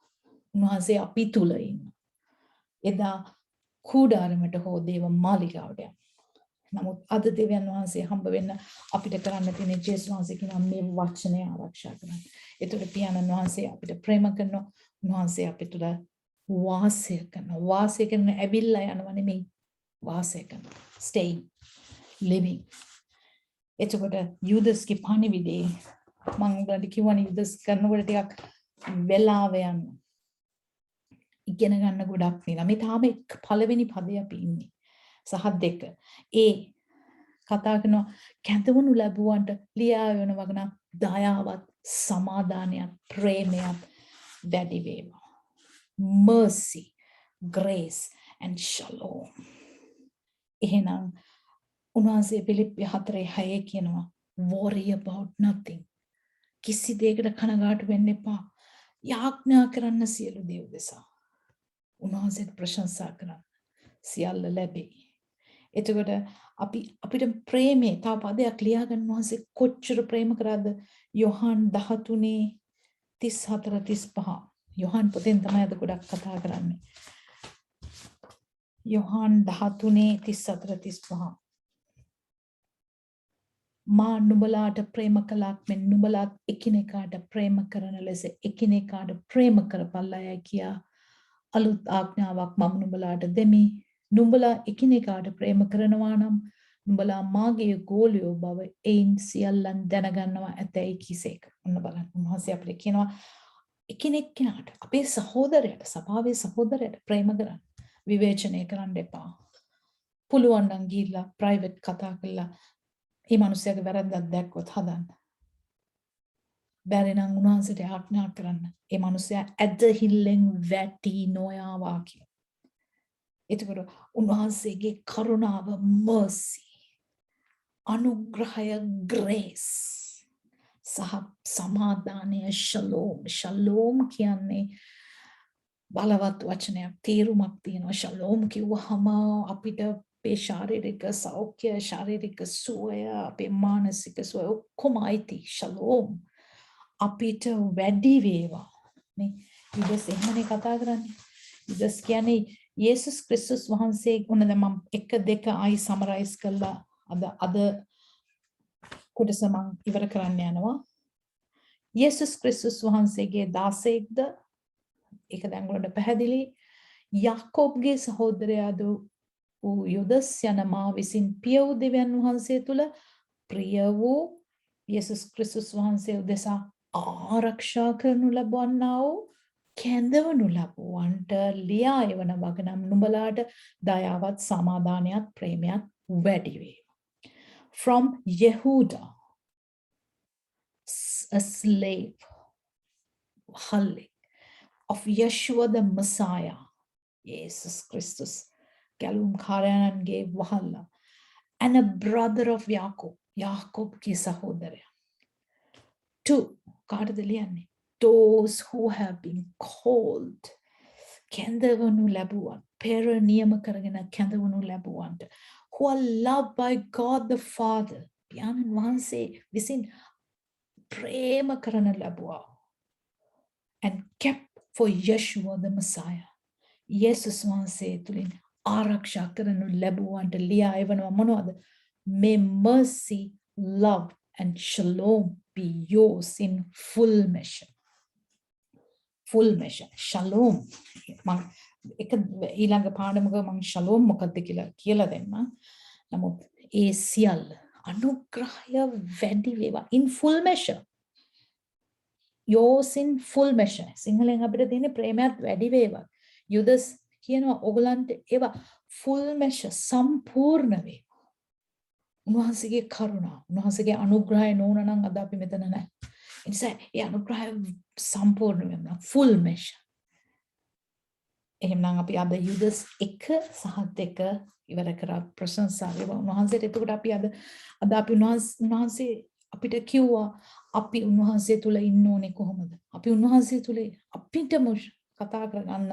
උන්වහන්සේ අපි තුල ඉන්න. එදා කූඩාරමට හෝ දේව මාලිගාවට යන්න. නමුත් අද දෙවියන් වහන්සේ හම්බ වෙන්න අපිට කරන්න තියෙන ජේසුස් වහන්සේ කියන මේ වචනය ආරක්ෂා කරන්න. ඒතකොට පියාණන් වහන්සේ අපිට ප්‍රේම කරනවා. උන්වහන්සේ අපිට වාසය කරනවා. වාසය කරන ඇවිල්ලා යනවා නෙමෙයි. වාසය කරනවා. Staying, living. එතකොට යුදස්ගේ පණිවිඩේ මම උගලට කිව්වනේ යුදස් කරනකොට ටිකක් වෙලාව යන්න. ඉගෙන ගන්න ගොඩක් තියෙනවා. මේ තාම පළවෙනි පදේ අපි ඉන්නේ. සහ දෙක. ඒ කතා කරන කැඳවනු ලැබුවන්ට ලියා වෙන වගන දයාවත් සමාදානයක් ප්‍රේමයක් වැඩි වේවා. mercy, grace and shalom. එහෙනම් උන්වහන්සේ පිලිප්පි 4:6 කියනවා worry about nothing. කිසි දෙයකට කනගාටු වෙන්න එපා. යාඥා කරන්න සියලු දේ උදෙසා. උන්වහන්සේට ප්‍රශංසා කරන්න. සියල්ල ලැබේ. එතකොට අපිට ප්‍රේමේ තව පදයක් ලියා ගන්න වහන්සේ කොච්චර ප්‍රේම කරාද? යොහන් 13:34-35. යොහන් පොතෙන් තමයි අද ගොඩක් කතා කරන්නේ. යොහන් 13:34-35. මා නුඹලාට ප්‍රේම කළාක් මෙන් නුඹලාත් එකිනෙකාට ප්‍රේම කරන ලෙස එකිනෙකාට ප්‍රේම කරපල්ලායි කියා අලුත් ආඥාවක් මම නුඹලාට දෙමි. නුඹලා එකිනෙකාට ප්‍රේම කරනවා නම් නුඹලා මාගේ ගෝලියෝ බව එයින් සියල්ලන් දැනගන්නවා ඇතැයි කිසේක. ඔන්න බලන්න උන්වහන්සේ අපිට කියනවා එකිනෙකාට අපේ සහෝදරයට සභාවේ සහෝදරයට ප්‍රේම කරන්න. විවේචනය කරන්න එපා. පුළුවන් නම් ගිහිල්ලා ප්‍රයිවට් කතා කරලා මේ මිනිස්යාගේ වැරද්දක් දැක්කොත් හදන්න. බැරි නම් උන්වහන්සේට ආඥා කරන්න. මේ මිනිස්යා ඇදහිල්ලෙන් වැටි නොයාවා කියලා. එතකොට උන්වහන්සේගේ කරුණාව mercy, අනුග්‍රහය grace, සහ සමාදානය shalom. shalom කියන්නේ බලවත් වචනයක්, තේරුමක් තියෙනවා. shalom කිව්වහම අපිට අපේ ශාරීරික සෞඛ්‍ය, ශාරීරික සුවය, අපේ මානසික සුවය ඔක්කොම අයිති. shalom අපිට වැඩි වේවා. නේ යුදස් එහෙමනේ කතා කරන්නේ. යුදස් කියන්නේ යේසුස් ක්‍රිස්තුස් වහන්සේ උනද මම 1-2 ආයි සමරයිස් කළා. අද කොටස මම ඉවර කරන්න යනවා. යේසුස් ක්‍රිස්තුස් වහන්සේගේ 16ක්ද ඒක දැන් වලට පැහැදිලි. යාකෝබ්ගේ සහෝදරයාද වූ යුදස් යන මා විසින් පිය වූ දෙවියන් වහන්සේ තුල ප්‍රිය වූ යේසුස් ක්‍රිස්තුස් වහන්සේ උදෙසා ආරක්ෂා කරනු ලබන්නා වූ කැඳවනු ලබුවන්ට ලියා එවන වගනම් නුඹලාට දයාවත් සමාදානයත් ප්‍රේමයත් වැඩි වේ. From Yehuda, a slave, Halik, of Yeshua the Messiah, Jesus Christus, Galum Karayange Wahalla, and a brother of Jacob ki sahodara. To Kardaliani, those who have been called, Kendavanu Labuan, Pera Niyama Karagana Kendavanu Labuan, who are loved by God the Father, Pianan Vanse, Visin Prema Karana Labua, and kept for Yeshua the Messiah. Jesus Vanse Tulin, Araksha Karanu Labuan, Lia Ivano Monoda, may mercy, love, and shalom be yours in full measure. Full measure. Shalom. ඊළඟ පාඩමක මම shalom මොකක්ද කියලා දෙන්න. නමුත් ඒ සියල්ල අනුග්‍රහය වැඩි වේවා in full measure. Yours in full measure. සිංහලෙන් අපිට තියෙන ප්‍රේමයත් වැඩි වේවා. යුදස් කියනවා ඔයගලන්ට ඒවා full measure සම්පූර්ණ වේවා. උන්වහන්සේගේ කරුණා, උන්වහන්සේගේ අනුග්‍රහය නොවන නම් අද අපි මෙතන නැහැ. ඒ නිසා ඒ අනුග්‍රහය සම්පූර්ණ වෙනවා full measure. එහෙනම් අපි අද යුදස් 1 සහ 2 ඉවර කරා ප්‍රශංසා වේවා උන්වහන්සේට. එතකොට අපි අද අපි උන්වහන්සේ අපිට කිව්වා අපි උන්වහන්සේ තුල ඉන්න ඕනේ කොහොමද? අපි උන්වහන්සේ තුල අපිටම කතා කරගන්න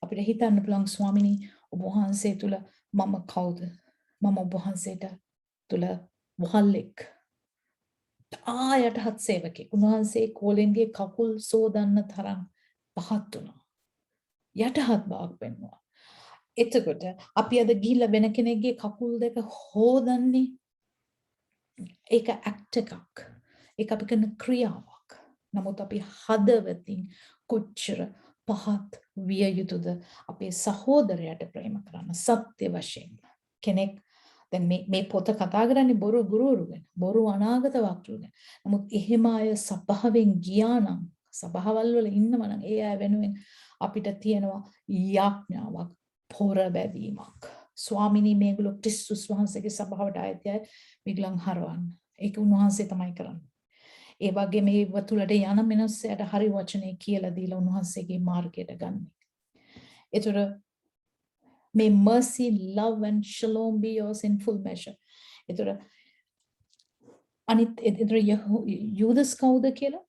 අපිට හිතන්න පුළුවන් ස්වාමිනී ඔබ වහන්සේ තුල මම කවුද? මම ඔබ වහන්සේට තුල වහල්ලෙක්. ආයටහත් සේවකෙක්. උන්වහන්සේ කෝලෙන්ගේ කකුල් සෝදන්න තරම් පහත් වුණා. යටහත් බවක් පෙන්වනවා. එතකොට අපි අද ගිහිල්ලා වෙන කෙනෙක්ගේ කකුල් දෙක හොදන්නේ ඒක ඇක්ට් එකක්. ඒක අපි කරන ක්‍රියාවක්. නමුත් අපි හදවතින් කොච්චර පහත් විය යුතුද අපේ සහෝදරයට ප්‍රේම කරන්න සත්‍ය වශයෙන්. කෙනෙක් දැන් මේ පොත කතා කරන්නේ බොරු ගුරුවරු ගැන, බොරු අනාගත වක්තෘ ගැන. නමුත් එහෙම අය සභාවෙන් ගියා නම්, සභාවල් වල ඉන්නවා නම් ඒ අය වෙනුවෙන් අපිට තියෙනවා යාඥාවක්, පොරබැදීමක්. ස්වාමිනී මේගොල්ලෝ ක්‍රිස්තුස් වහන්සේගේ සභාවට ආයතය මිගලන් හරවන්න. ඒක උන්වහන්සේ තමයි කරන්නේ. ඒ වගේ මේ වතුලට යන මිනිස්සයාට හරි වචනේ කියලා දීලා උන්වහන්සේගේ මාර්ගයට ගන්න. ඒතර may mercy, love and shalom be yours in full measure. ඒතර අනිත් ඒතර යූදස් කවුද කියලා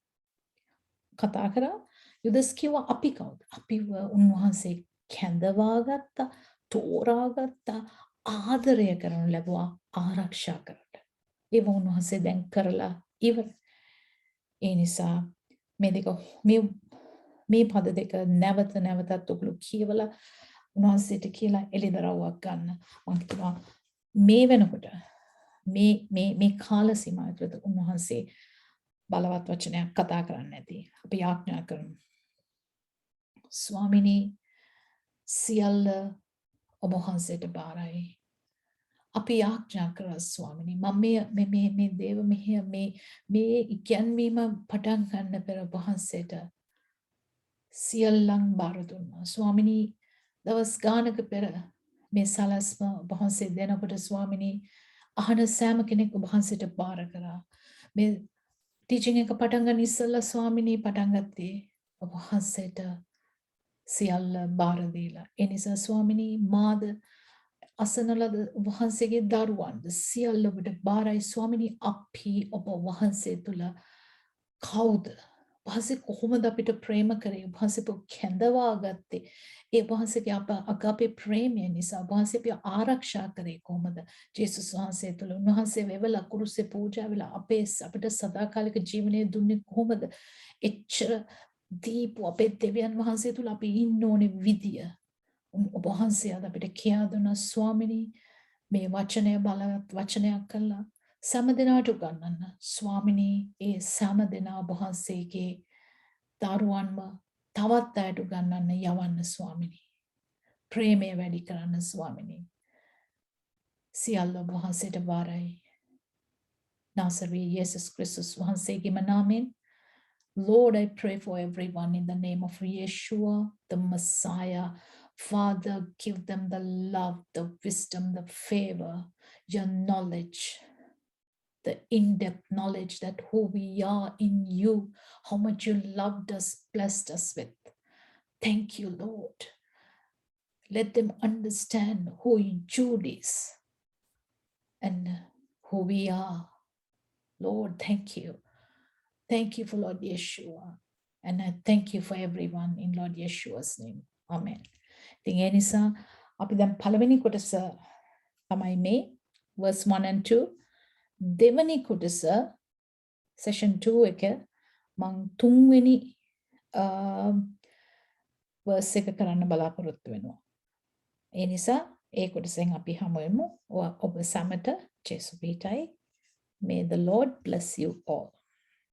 කතා කරා. යූදස් කිව්වා අපි කවුද? අපිව උන්වහන්සේ කැඳවාගත්තා, තෝරාගත්තා, ආදරය කරනු ලැබුවා, ආරක්ෂා කරන්න. ඒක උන්වහන්සේ දැන් කරලා ඉවර. ඒ නිසා මේ පද දෙක නැවත නැවතත් ඔගොල්ලෝ කියවලා උන්වහන්සේට කියලා එළිදරව්වක් ගන්න. මම හිතනවා මේ වෙනකොට මේ කාල සීමාව තුළ උන්වහන්සේ බලවත් වචනයක් කතා කරන්න ඇති. අපි යාඥා කරමු. ස්වාමිනී සියල්ල ඔබ වහන්සේට බාරයි. අපි යාඥා කරා ස්වාමිනී මම මේ දේව මේ ඉගැන්වීම පටන් ගන්න පෙර වහන්සේට සියල්ලන් බාර දුන්නා. ස්වාමිනී දවස් ගානක පෙර මේ සලස්ම වහන්සේ දෙනකොට ස්වාමිනී අහන සෑම කෙනෙක් වහන්සේට බාර කරා. මේ ටීචින් එක පටන් ගන්න ඉස්සෙල්ලා ස්වාමිනී පටන් ගත්තේ වහන්සේට සියල්ල බාර දීලා. ඒ නිසා ස්වාමිනී මාද අසනලද වහන්සේගේ දරුවන්ද සියල්ල ඔබට බාරයි ස්වාමිනී. අපි ඔබ වහන්සේ තුල කවුද? වහන්සේ කොහොමද අපිට ප්‍රේම කරේ? වහන්සේ අපව කැඳවා ගත්තේ. ඒ වහන්සේගේ අගාපේ ප්‍රේමය නිසා වහන්සේ අපිව ආරක්ෂා කරේ කොහොමද? ජේසුස් වහන්සේ තුල උන්වහන්සේ වෙවලා කුරුසේ පූජා වෙලා අපිට සදාකාලික ජීවනය දුන්නේ කොහොමද? එච්චර දීපු අපේ දෙවියන් වහන්සේ තුල අපි ඉන්න ඕනේ විදිය ඔබ වහන්සේ අද අපිට කියා දුන්න ස්වාමිනී මේ වචනය බලවත් වචනයක් කළා සෑම දිනකට උගන්වන්න ස්වාමිනී. ඒ සෑම දින ඔබ වහන්සේගේ දරුවන්ව තවත් අයට උගන්වන්න යවන්න ස්වාමිනී. ප්‍රේමය වැඩි කරන්න ස්වාමිනී. සියල්ල ඔබ වහන්සේට බාරයි. නාසරේ යේසුස් ක්‍රිස්තුස් වහන්සේගේම නාමයෙන් Lord, I pray for everyone in the name of Yeshua, the Messiah. Father, give them the love, the wisdom, the favor, your knowledge, the in-depth knowledge that who we are in you, how much you loved us, blessed us with. Thank you, Lord. Let them understand who Jude is and who we are. Lord, thank you. Thank you for Lord Yeshua. And I thank you for everyone in Lord Yeshua's name. Amen. ඉතින් ඒ නිසා අපි දැන් පළවෙනි කොටස තමයි මේ verse 1 and 2. දෙවෙනි කොටස session 2 එක මම තුන්වෙනි verse එක කරන්න බලාපොරොත්තු වෙනවා. ඒ නිසා ඒ කොටසෙන් අපි හමු වෙමු. ඔබ සමට ජේසු පිටයි. May the Lord bless you all.